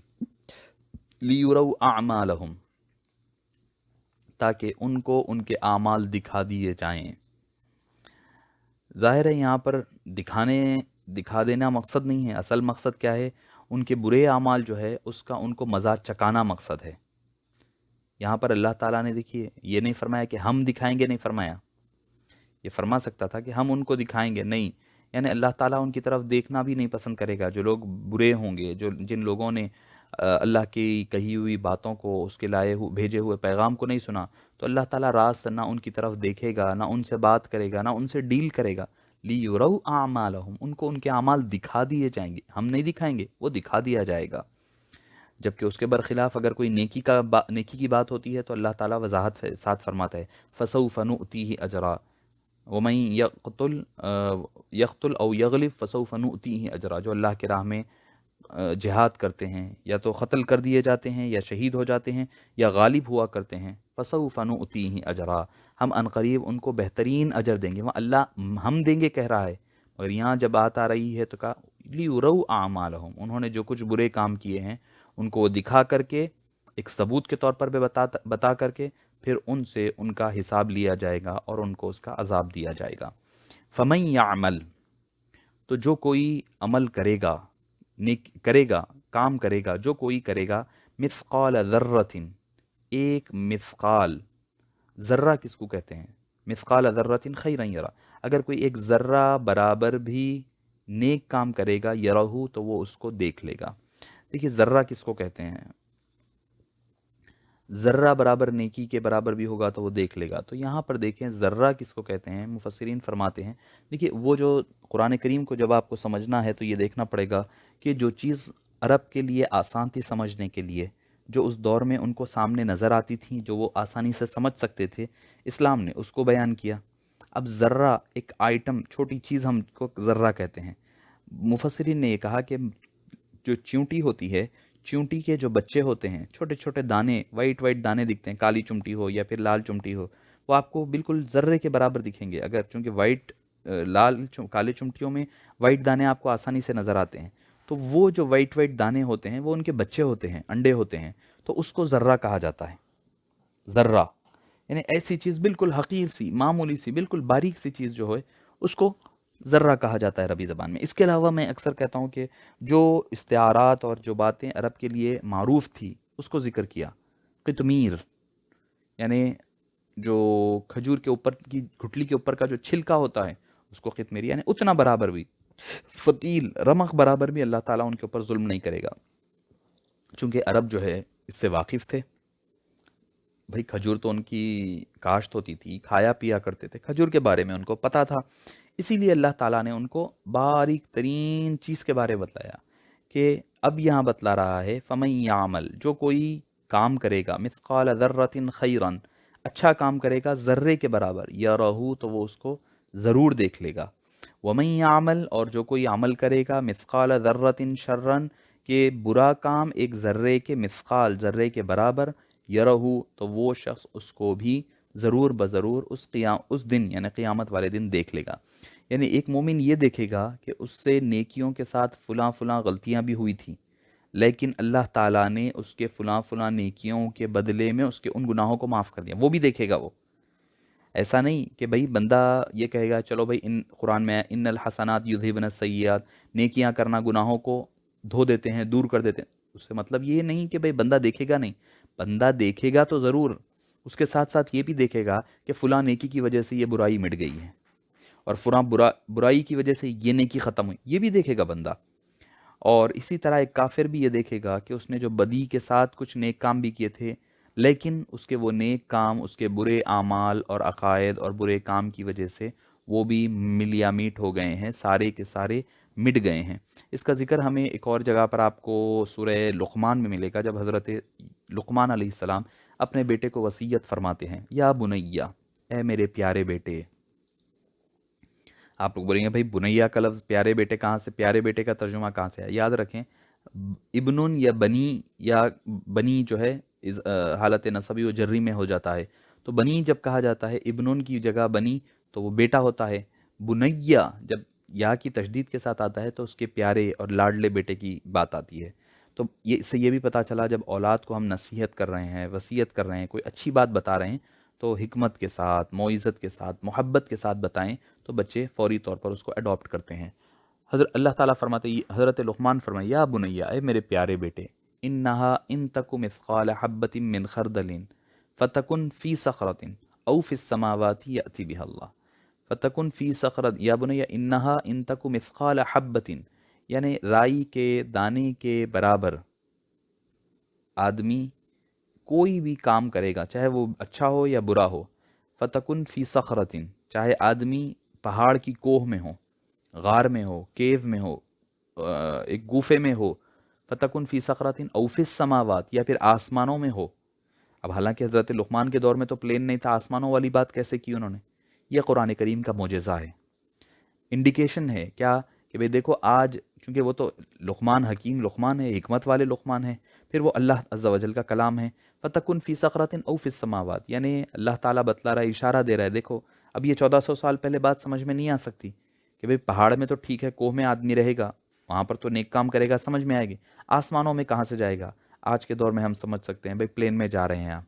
Speaker 1: لیُرَوْا اعمالہم، تاکہ ان کو ان کے اعمال دکھا دیے جائیں۔ ظاہر ہے یہاں پر دکھا دینا مقصد نہیں ہے، اصل مقصد کیا ہے؟ ان کے برے اعمال جو ہے اس کا ان کو مزہ چکانا مقصد ہے۔ یہاں پر اللہ تعالیٰ نے دیکھیے یہ نہیں فرمایا کہ ہم دکھائیں گے، نہیں فرمایا، یہ فرما سکتا تھا کہ ہم ان کو دکھائیں گے، نہیں، یعنی اللہ تعالیٰ ان کی طرف دیکھنا بھی نہیں پسند کرے گا۔ جو لوگ برے ہوں گے، جن لوگوں نے اللہ کی کہی ہوئی باتوں کو، اس کے بھیجے ہوئے پیغام کو نہیں سنا، تو اللہ تعالیٰ راست نہ ان کی طرف دیکھے گا، نہ ان سے بات کرے گا، نہ ان سے ڈیل کرے گا۔ لیُرَوْا اعمالہم، ان کو ان کے اعمال دکھا دیے جائیں گے، ہم نہیں دکھائیں گے، وہ دکھا دیا جائے گا۔ جبکہ اس کے برخلاف اگر کوئی نیکی کی بات ہوتی ہے تو اللہ تعالیٰ وضاحت ساتھ فرماتا ہے فَسَوْفَ نُؤْتِيهِ أَجْرًا وَمَن يَقْتُلْ أَوْ يَغْلِبْ فَسَوْفَ نُؤْتِيهِ أَجْرًا، جو اللہ کے راہ میں جہاد کرتے ہیں، یا تو قتل کر دیے جاتے ہیں، یا شہید ہو جاتے ہیں، یا غالب ہوا کرتے ہیں، فَسَوْفَ نُؤْتِيهِ أَجْرًا، ہم عنقریب ان کو بہترین اجر دیں گے۔ وہاں اللہ ہم دیں گے کہہ رہا ہے، مگر یہاں جب بات آ رہی ہے تو کہا لیُرَوْا اعمالہم، انہوں نے جو کچھ برے کام کیے ہیں ان کو وہ دکھا کر کے، ایک ثبوت کے طور پر بھی بتا کر کے، پھر ان سے ان کا حساب لیا جائے گا اور ان کو اس کا عذاب دیا جائے گا۔ فَمَن يَعْمَلْ، تو جو کوئی عمل کرے گا، کام کرے گا، جو کوئی کرے گا، مثقال ذرۃ، ایک مثقال، ذرہ کس کو کہتے ہیں؟ مثقال ذرۃ خیرا یرا، اگر کوئی ایک ذرہ برابر بھی نیک کام کرے گا، یرہو، تو وہ اس کو دیکھ لے گا۔ دیکھیے ذرہ کس کو کہتے ہیں؟ ذرہ برابر نیکی کے برابر بھی ہوگا تو وہ دیکھ لے گا۔ تو یہاں پر دیکھیں ذرہ کس کو کہتے ہیں، مفسرین فرماتے ہیں، دیکھیے وہ جو قرآن کریم کو جب آپ کو سمجھنا ہے تو یہ دیکھنا پڑے گا کہ جو چیز عرب کے لیے آسان تھی سمجھنے کے لیے، جو اس دور میں ان کو سامنے نظر آتی تھیں، جو وہ آسانی سے سمجھ سکتے تھے، اسلام نے اس کو بیان کیا۔ اب ذرہ ایک آئٹم، چھوٹی چیز، ہم کو ذرہ کہتے ہیں۔ مفسرین نے یہ کہا کہ جو چیونٹی ہوتی ہے، چیونٹی کے جو بچے ہوتے ہیں، چھوٹے چھوٹے دانے، وائٹ وائٹ دانے دکھتے ہیں، کالی چمٹی ہو یا پھر لال چمٹی ہو، وہ آپ کو بالکل ذرے کے برابر دکھیں گے، اگر چونکہ کالے چمٹیوں میں وائٹ دانے آپ کو آسانی سے نظر آتے ہیں، تو وہ جو وائٹ وائٹ دانے ہوتے ہیں وہ ان کے بچے ہوتے ہیں، انڈے ہوتے ہیں، تو اس کو ذرہ کہا جاتا ہے۔ ذرہ یعنی ایسی چیز بالکل حقیر سی، معمولی سی، بالکل باریک سی چیز جو ہے اس کو ذرہ کہا جاتا ہے عربی زبان میں۔ اس کے علاوہ میں اکثر کہتا ہوں کہ جو استعارات اور جو باتیں عرب کے لیے معروف تھی اس کو ذکر کیا۔ قطمیر یعنی جو کھجور کے اوپر کی گھٹلی کے اوپر کا جو چھلکا ہوتا ہے اس کو قطمیر، یعنی اتنا برابر بھی، فتیل، رمق برابر بھی اللہ تعالیٰ ان کے اوپر ظلم نہیں کرے گا، چونکہ عرب جو ہے اس سے واقف تھے۔ بھئی کھجور تو ان کی کاشت ہوتی تھی، کھایا پیا کرتے تھے، کھجور کے بارے میں ان کو پتہ تھا، اسی لیے اللہ تعالیٰ نے ان کو باریک ترین چیز کے بارے میں بتلایا کہ اب یہاں بتلا رہا ہے فَمَن يَعْمَلْ، جو کوئی کام کرے گا مثقال ذرۃ خیرًا، اچھا کام کرے گا ذرے کے برابر، یرہ تو وہ اس کو ضرور دیکھ لے گا، وَمَن يَعْمَلْ اور جو کوئی عمل کرے گا مثقال ذرۃ شرًا، کہ برا کام ایک ذرے کے مثقال ذرے کے برابر، یرہ تو وہ شخص اس کو بھی ضرور بضرور اس دن یعنی قیامت والے دن دیکھ لے گا۔ یعنی ایک مومن یہ دیکھے گا کہ اس سے نیکیوں کے ساتھ فلاں فلاں غلطیاں بھی ہوئی تھیں، لیکن اللہ تعالیٰ نے اس کے فلاں فلاں نیکیوں کے بدلے میں اس کے ان گناہوں کو معاف کر دیا، وہ بھی دیکھے گا وہ۔ ایسا نہیں کہ بھئی بندہ یہ کہے گا چلو بھئی ان قرآن میں ان الحسنات یذہبن السیئات، نیکیاں کرنا گناہوں کو دھو دیتے ہیں، دور کر دیتے ہیں، اس سے مطلب یہ نہیں کہ بھئی بندہ دیکھے گا نہیں، بندہ دیکھے گا تو ضرور، اس کے ساتھ ساتھ یہ بھی دیکھے گا کہ فلاں نیکی کی وجہ سے یہ برائی مٹ گئی ہے، اور فلاں برائی کی وجہ سے یہ نیکی ختم ہوئی، یہ بھی دیکھے گا بندہ۔ اور اسی طرح ایک کافر بھی یہ دیکھے گا کہ اس نے جو بدی کے ساتھ کچھ نیک کام بھی کیے تھے، لیکن اس کے وہ نیک کام اس کے برے اعمال اور عقائد اور برے کام کی وجہ سے وہ بھی ملیا میٹ ہو گئے ہیں، سارے کے سارے مٹ گئے ہیں۔ اس کا ذکر ہمیں ایک اور جگہ پر آپ کو سورہ لقمان میں ملے گا، جب حضرت لقمان علیہ السلام اپنے بیٹے کو وصیت فرماتے ہیں، یا بنیا، اے میرے پیارے بیٹے۔ آپ لوگ بولیں گے بھائی بنیا کا لفظ پیارے بیٹے کہاں سے، پیارے بیٹے کا ترجمہ کہاں سے ہے؟ یاد رکھیں ابن یا بنی یا بنی جو ہے حالت نصبی و جری میں ہو جاتا ہے، تو بنی جب کہا جاتا ہے ابن کی جگہ بنی تو وہ بیٹا ہوتا ہے، بنیا جب یا کی تشدید کے ساتھ آتا ہے تو اس کے پیارے اور لاڈلے بیٹے کی بات آتی ہے۔ تو یہ اس سے یہ بھی پتہ چلا جب اولاد کو ہم نصیحت کر رہے ہیں، وصیت کر رہے ہیں، کوئی اچھی بات بتا رہے ہیں تو حکمت کے ساتھ، موعظت کے ساتھ، محبت کے ساتھ بتائیں، تو بچے فوری طور پر اس کو اڈاپٹ کرتے ہیں۔ حضرت اللہ تعالیٰ فرماتے ہیں، حضرت لقمان فرمائے یا بنیا، اے میرے پیارے بیٹے، انہا ان تک مثقال حبۃ من خردل فتکن فی صخرۃ او فی السماوات یأتی بها اللہ، فتکن فی صخرۃ یا بنیا انہا ان تک مثقال حبۃ، یعنی رائی کے دانے کے برابر آدمی کوئی بھی کام کرے گا، چاہے وہ اچھا ہو یا برا ہو، فتکن فی صخرۃ، چاہے آدمی پہاڑ کی کوہ میں ہو، غار میں ہو، کیو میں ہو، ایک گوفے میں ہو، فتکن فی صخرۃ او فی السماوات، یا پھر آسمانوں میں ہو۔ اب حالانکہ حضرت لقمان کے دور میں تو پلین نہیں تھا، آسمانوں والی بات کیسے کی انہوں نے؟ یہ قرآن کریم کا معجزہ ہے، انڈیکیشن ہے کیا کہ بھئی دیکھو آج، چونکہ وہ تو لقمان حکیم لقمان ہے، حکمت والے لقمان ہیں، پھر وہ اللہ عز و جل کا کلام ہے، فتکن فی صخرۃ او فی السماوات، یعنی اللہ تعالیٰ بتلا رہا ہے، اشارہ دے رہا ہے، دیکھو اب یہ 1400 سال پہلے بات سمجھ میں نہیں آ سکتی کہ بھئی پہاڑ میں تو ٹھیک ہے، کوہ میں آدمی رہے گا، وہاں پر تو نیک کام کرے گا، سمجھ میں آئے گی، آسمانوں میں کہاں سے جائے گا؟ آج کے دور میں ہم سمجھ سکتے ہیں بھئی پلین میں جا رہے ہیں آپ،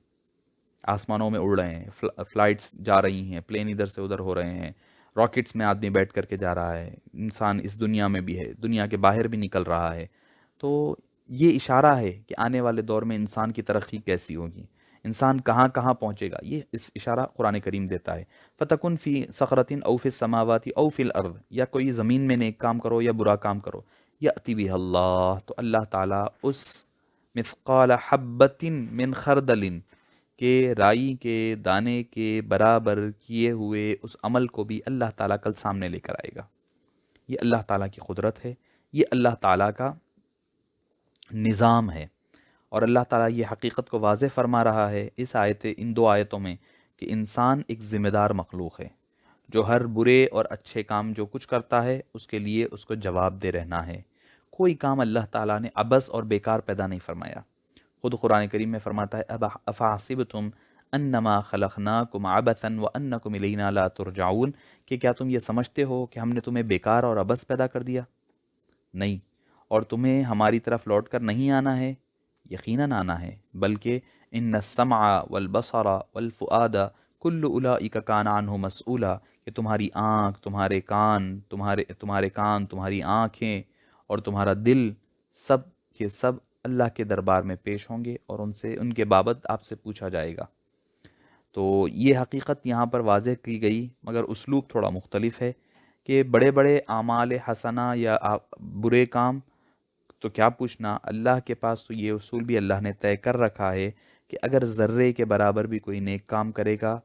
Speaker 1: آسمانوں میں اڑ رہے ہیں، فلائٹس جا رہی ہیں، پلین ادھر سے ادھر ہو رہے ہیں، راکٹس میں آدمی بیٹھ کر کے جا رہا ہے، انسان اس دنیا میں بھی ہے، دنیا کے باہر بھی نکل رہا ہے، تو یہ اشارہ ہے کہ آنے والے دور میں انسان کی ترقی کیسی ہوگی، انسان کہاں کہاں پہنچے گا، یہ اس اشارہ قرآن کریم دیتا ہے۔ فتکن فی صخرۃ او فی السماوات او فی الارض، یا کوئی زمین میں نیک کام کرو یا برا کام کرو، یأتی بہ اللہ، تو اللہ تعالیٰ اس مثقال حبۃ من خردل کہ رائی کے دانے کے برابر کیے ہوئے اس عمل کو بھی اللہ تعالیٰ کل سامنے لے کر آئے گا۔ یہ اللہ تعالیٰ کی قدرت ہے، یہ اللہ تعالیٰ کا نظام ہے، اور اللہ تعالیٰ یہ حقیقت کو واضح فرما رہا ہے ان دو آیتوں میں کہ انسان ایک ذمہ دار مخلوق ہے، جو ہر برے اور اچھے کام جو کچھ کرتا ہے اس کے لیے اس کو جواب دہ رہنا ہے۔ کوئی کام اللہ تعالیٰ نے عبث اور بیکار پیدا نہیں فرمایا۔ خود قرآن کریم میں فرماتا ہے افحسبتم انما خلقناکم عبثا وانکم الینا لا ترجعون، کہ کیا تم یہ سمجھتے ہو کہ ہم نے تمہیں بیکار اور عبث پیدا کر دیا؟ نہیں، اور تمہیں ہماری طرف لوٹ کر نہیں آنا ہے، یقیناً آنا ہے، بلکہ ان السمع والبصر والفؤاد کل اولئک کان عنہ مسئولا، کہ تمہاری آنکھ، تمہارے کان، تمہاری آنکھیں اور تمہارا دل، سب کے سب اللہ کے دربار میں پیش ہوں گے، اور ان کے بابت آپ سے پوچھا جائے گا۔ تو یہ حقیقت یہاں پر واضح کی گئی، مگر اسلوب تھوڑا مختلف ہے کہ بڑے بڑے اعمال حسنہ یا برے کام تو کیا پوچھنا، اللہ کے پاس تو یہ اصول بھی اللہ نے طے کر رکھا ہے کہ اگر ذرے کے برابر بھی کوئی نیک کام کرے گا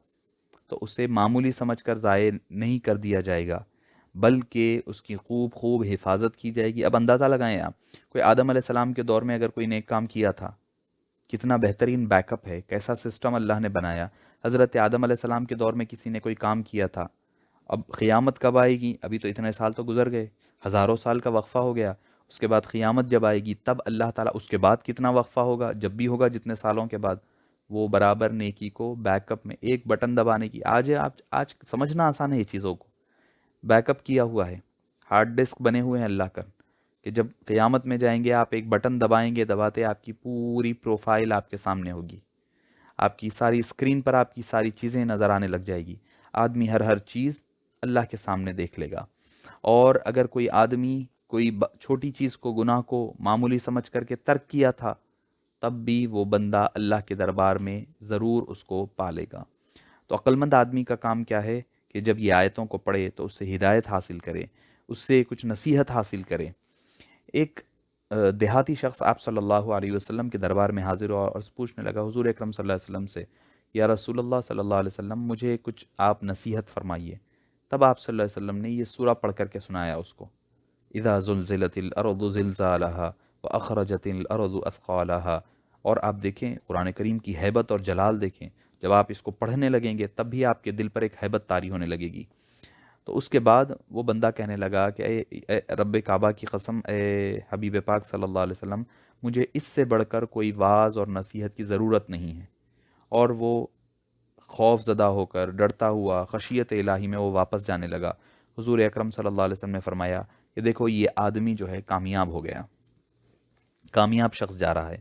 Speaker 1: تو اسے معمولی سمجھ کر ضائع نہیں کر دیا جائے گا، بلکہ اس کی خوب خوب حفاظت کی جائے گی۔ اب اندازہ لگائیں آپ، کوئی آدم علیہ السلام کے دور میں اگر کوئی نیک کام کیا تھا، کتنا بہترین بیک اپ ہے، کیسا سسٹم اللہ نے بنایا۔ حضرت آدم علیہ السلام کے دور میں کسی نے کوئی کام کیا تھا، اب قیامت کب آئے گی؟ ابھی تو اتنے سال تو گزر گئے، ہزاروں سال کا وقفہ ہو گیا، اس کے بعد قیامت جب آئے گی تب اللہ تعالیٰ، اس کے بعد کتنا وقفہ ہوگا، جب بھی ہوگا جتنے سالوں کے بعد، وہ برابر نیکی کو بیک اپ میں ایک بٹن دبانے کی، آج سمجھنا آسان ہے یہ چیزوں کو، بیک اپ کیا ہوا ہے، ہارڈ ڈسک بنے ہوئے ہیں اللہ کا، کہ جب قیامت میں جائیں گے آپ ایک بٹن دبائیں گے، دباتے آپ کی پوری پروفائل آپ کے سامنے ہوگی، آپ کی ساری اسکرین پر آپ کی ساری چیزیں نظر آنے لگ جائے گی، آدمی ہر چیز اللہ کے سامنے دیکھ لے گا۔ اور اگر کوئی آدمی کوئی چھوٹی چیز کو، گناہ کو معمولی سمجھ کر کے ترک کیا تھا، تب بھی وہ بندہ اللہ کے دربار میں ضرور اس کو پالے گا۔ تو عقلمند آدمی کا کام کیا ہے کہ جب یہ آیتوں کو پڑھے تو اس سے ہدایت حاصل کرے، اس سے کچھ نصیحت حاصل کرے۔ ایک دیہاتی شخص آپ صلی اللہ علیہ وسلم کے دربار میں حاضر ہوا اور پوچھنے لگا حضور اکرم صلی اللہ علیہ وسلم سے، یا رسول اللہ صلی اللہ علیہ وسلم، مجھے کچھ آپ نصیحت فرمائیے۔ تب آپ صلی اللہ علیہ وسلم نے یہ سورہ پڑھ کر کے سنایا اس کو، اذا زلزلت الارض زلزالها واخرجت الارض اثقالها۔ اور آپ دیکھیں قرآن کریم کی ہیبت اور جلال دیکھیں، جب آپ اس کو پڑھنے لگیں گے تب بھی آپ کے دل پر ایک ہیبت طاری ہونے لگے گی۔ تو اس کے بعد وہ بندہ کہنے لگا کہ اے رب کعبہ کی قسم، اے حبیب پاک صلی اللہ علیہ وسلم، مجھے اس سے بڑھ کر کوئی واعظ اور نصیحت کی ضرورت نہیں ہے۔ اور وہ خوف زدہ ہو کر، ڈرتا ہوا، خشیت الہی میں وہ واپس جانے لگا۔ حضور اکرم صلی اللہ علیہ وسلم نے فرمایا کہ دیکھو یہ آدمی جو ہے کامیاب ہو گیا، کامیاب شخص جا رہا ہے۔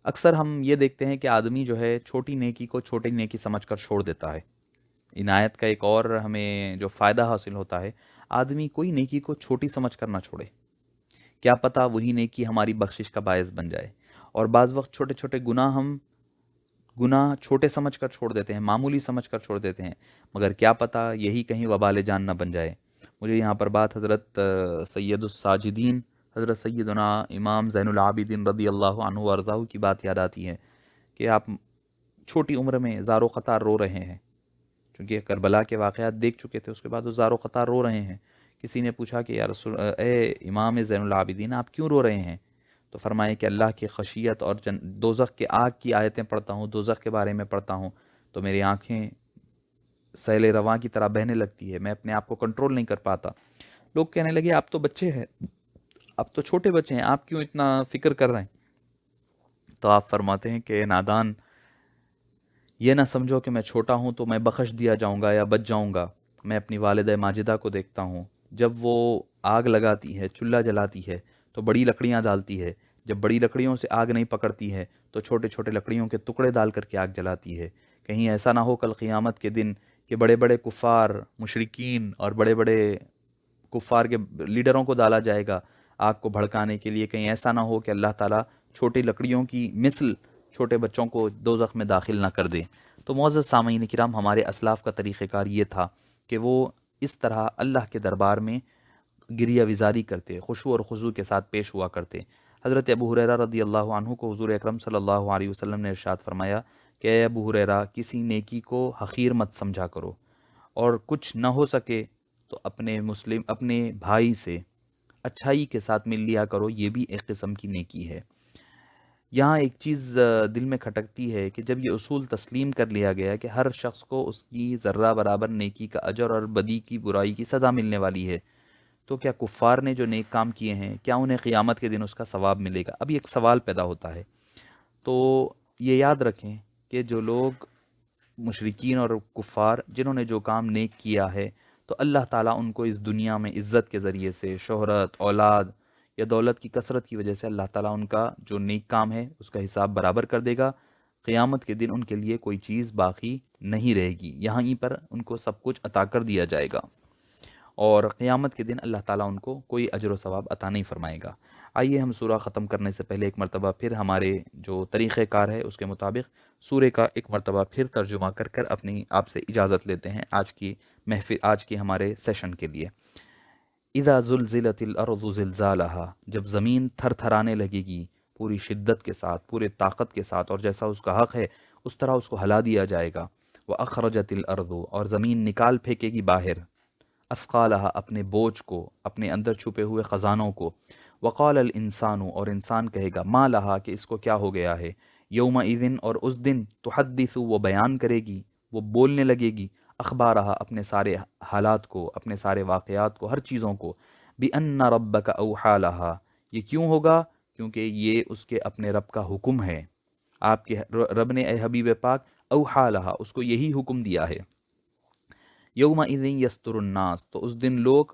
Speaker 1: اکثر ہم یہ دیکھتے ہیں کہ آدمی جو ہے چھوٹی نیکی کو چھوٹی نیکی سمجھ کر چھوڑ دیتا ہے۔ عنایت کا ایک اور ہمیں جو فائدہ حاصل ہوتا ہے، آدمی کوئی نیکی کو چھوٹی سمجھ کر نہ چھوڑے، کیا پتہ وہی نیکی ہماری بخشش کا باعث بن جائے۔ اور بعض وقت چھوٹے چھوٹے گناہ چھوٹے سمجھ کر چھوڑ دیتے ہیں، معمولی سمجھ کر چھوڑ دیتے ہیں، مگر کیا پتہ یہی کہیں وبال جان نہ بن جائے۔ مجھے یہاں پر بات حضرت سید الساجدین، حضرت سیدنا امام زین العابدین رضی اللہ عنہ وارضاہ کی بات یاد آتی ہے کہ آپ چھوٹی عمر میں زار و قطار رو رہے ہیں، چونکہ کربلا کے واقعات دیکھ چکے تھے، اس کے بعد وہ زار و قطار رو رہے ہیں۔ کسی نے پوچھا کہ یا رسول، اے امام زین العابدین، آپ کیوں رو رہے ہیں؟ تو فرمائے کہ اللہ کی خشیت اور دوزخ کے آگ کی آیتیں پڑھتا ہوں، دوزخ کے بارے میں پڑھتا ہوں تو میری آنکھیں سیل رواں کی طرح بہنے لگتی ہے، میں اپنے آپ کو کنٹرول نہیں کر پاتا۔ لوگ کہنے لگے آپ تو بچے ہیں، آپ تو چھوٹے بچے ہیں، آپ کیوں اتنا فکر کر رہے ہیں؟ تو آپ فرماتے ہیں کہ نادان، یہ نہ سمجھو کہ میں چھوٹا ہوں تو میں بخش دیا جاؤں گا یا بچ جاؤں گا۔ میں اپنی والدہ ماجدہ کو دیکھتا ہوں، جب وہ آگ لگاتی ہے، چولہا جلاتی ہے تو بڑی لکڑیاں ڈالتی ہے، جب بڑی لکڑیوں سے آگ نہیں پکڑتی ہے تو چھوٹے چھوٹے لکڑیوں کے ٹکڑے ڈال کر کے آگ جلاتی ہے۔ کہیں ایسا نہ ہو کل قیامت کے دن کہ بڑے بڑے کفار، مشرکین اور بڑے بڑے کفار کے لیڈروں کو ڈالا جائے گا آگ کو بھڑکانے کے لیے، کہیں ایسا نہ ہو کہ اللہ تعالیٰ چھوٹی لکڑیوں کی مثل چھوٹے بچوں کو دوزخ میں داخل نہ کر دے۔ تو معزز سامعین کرام، ہمارے اسلاف کا طریقہ کار یہ تھا کہ وہ اس طرح اللہ کے دربار میں گریہ وزاری کرتے، خشوع اور خضوع کے ساتھ پیش ہوا کرتے۔ حضرت ابو ہریرہ رضی اللہ عنہ کو حضور اکرم صلی اللہ علیہ وسلم نے ارشاد فرمایا کہ اے ابو ہریرہ، کسی نیکی کو حقیر مت سمجھا کرو، اور کچھ نہ ہو سکے تو اپنے بھائی سے اچھائی کے ساتھ مل لیا کرو، یہ بھی ایک قسم کی نیکی ہے۔ یہاں ایک چیز دل میں کھٹکتی ہے کہ جب یہ اصول تسلیم کر لیا گیا کہ ہر شخص کو اس کی ذرہ برابر نیکی کا اجر اور بدی کی، برائی کی سزا ملنے والی ہے، تو کیا کفار نے جو نیک کام کیے ہیں، کیا انہیں قیامت کے دن اس کا ثواب ملے گا؟ اب ایک سوال پیدا ہوتا ہے۔ تو یہ یاد رکھیں کہ جو لوگ مشرکین اور کفار جنہوں نے جو کام نیک کیا ہے، تو اللہ تعالیٰ ان کو اس دنیا میں عزت کے ذریعے سے، شہرت، اولاد یا دولت کی کثرت کی وجہ سے اللہ تعالیٰ ان کا جو نیک کام ہے اس کا حساب برابر کر دے گا۔ قیامت کے دن ان کے لیے کوئی چیز باقی نہیں رہے گی، یہاں پر ان کو سب کچھ عطا کر دیا جائے گا، اور قیامت کے دن اللہ تعالیٰ ان کو کوئی اجر و ثواب عطا نہیں فرمائے گا۔ آئیے ہم سورہ ختم کرنے سے پہلے ایک مرتبہ پھر ہمارے جو طریقہ کار ہے اس کے مطابق سورہ کا ایک مرتبہ پھر ترجمہ کر کر اپنی آپ سے اجازت لیتے ہیں آج کی محفل، آج کی ہمارے سیشن کے لیے۔ اذا زلزلت الارض زلزالها، جب زمین تھر تھرانے لگے گی، پوری شدت کے ساتھ، پورے طاقت کے ساتھ، اور جیسا اس کا حق ہے اس طرح اس کو ہلا دیا جائے گا۔ وَأَخْرَجَتِ الْأَرْضُ، اور زمین نکال پھینکے گی باہر، اثقالہا اپنے بوجھ کو، اپنے اندر چھپے ہوئے خزانوں کو۔ وقال الانسان، اور انسان کہے گا، ما لہا کہ اس کو کیا ہو گیا ہے، یومئذ اور اس دن، تحدث وہ بیان کرے گی، وہ بولنے لگے گی، اخبارہا اپنے سارے حالات کو، اپنے سارے واقعات کو، ہر چیزوں کو، بِأَنَّ رَبَّكَ أَوْحَىٰ لَهَا، یہ کیوں ہوگا؟ کیونکہ یہ اس کے اپنے رب کا حکم ہے، آپ کے رب نے اے حبیب پاک اوحا لہا اس کو یہی حکم دیا ہے۔ یومئذ یستر الناس، تو اس دن لوگ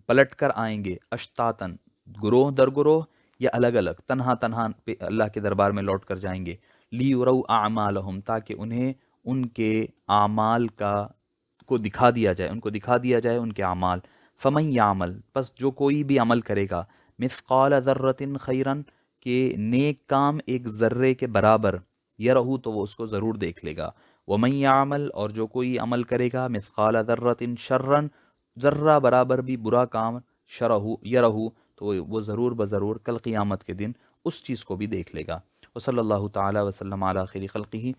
Speaker 1: پلٹ کر آئیں گے، اشتاتن گروہ در گروہ یا الگ الگ، تنہا تنہا اللہ کے دربار میں لوٹ کر جائیں گے، لیروا اعمالہم تاکہ انہیں ان کے اعمال کو دکھا دیا جائے، ان کو دکھا دیا جائے ان کے اعمال۔ فمن یعمل، پس جو کوئی بھی عمل کرے گا، مثقال ذرۃ خیرن، کہ نیک کام ایک ذرے کے برابر، یرہو تو وہ اس کو ضرور دیکھ لے گا، ومن یعمل اور جو کوئی عمل کرے گا، مثقال ذرۃ شرن، ذرہ برابر بھی برا کام، یرہو تو وہ ضرور بضرور کل قیامت کے دن اس چیز کو بھی دیکھ لے گا۔ وصلی اللہ تعالی وسلم علی خیر خلقہ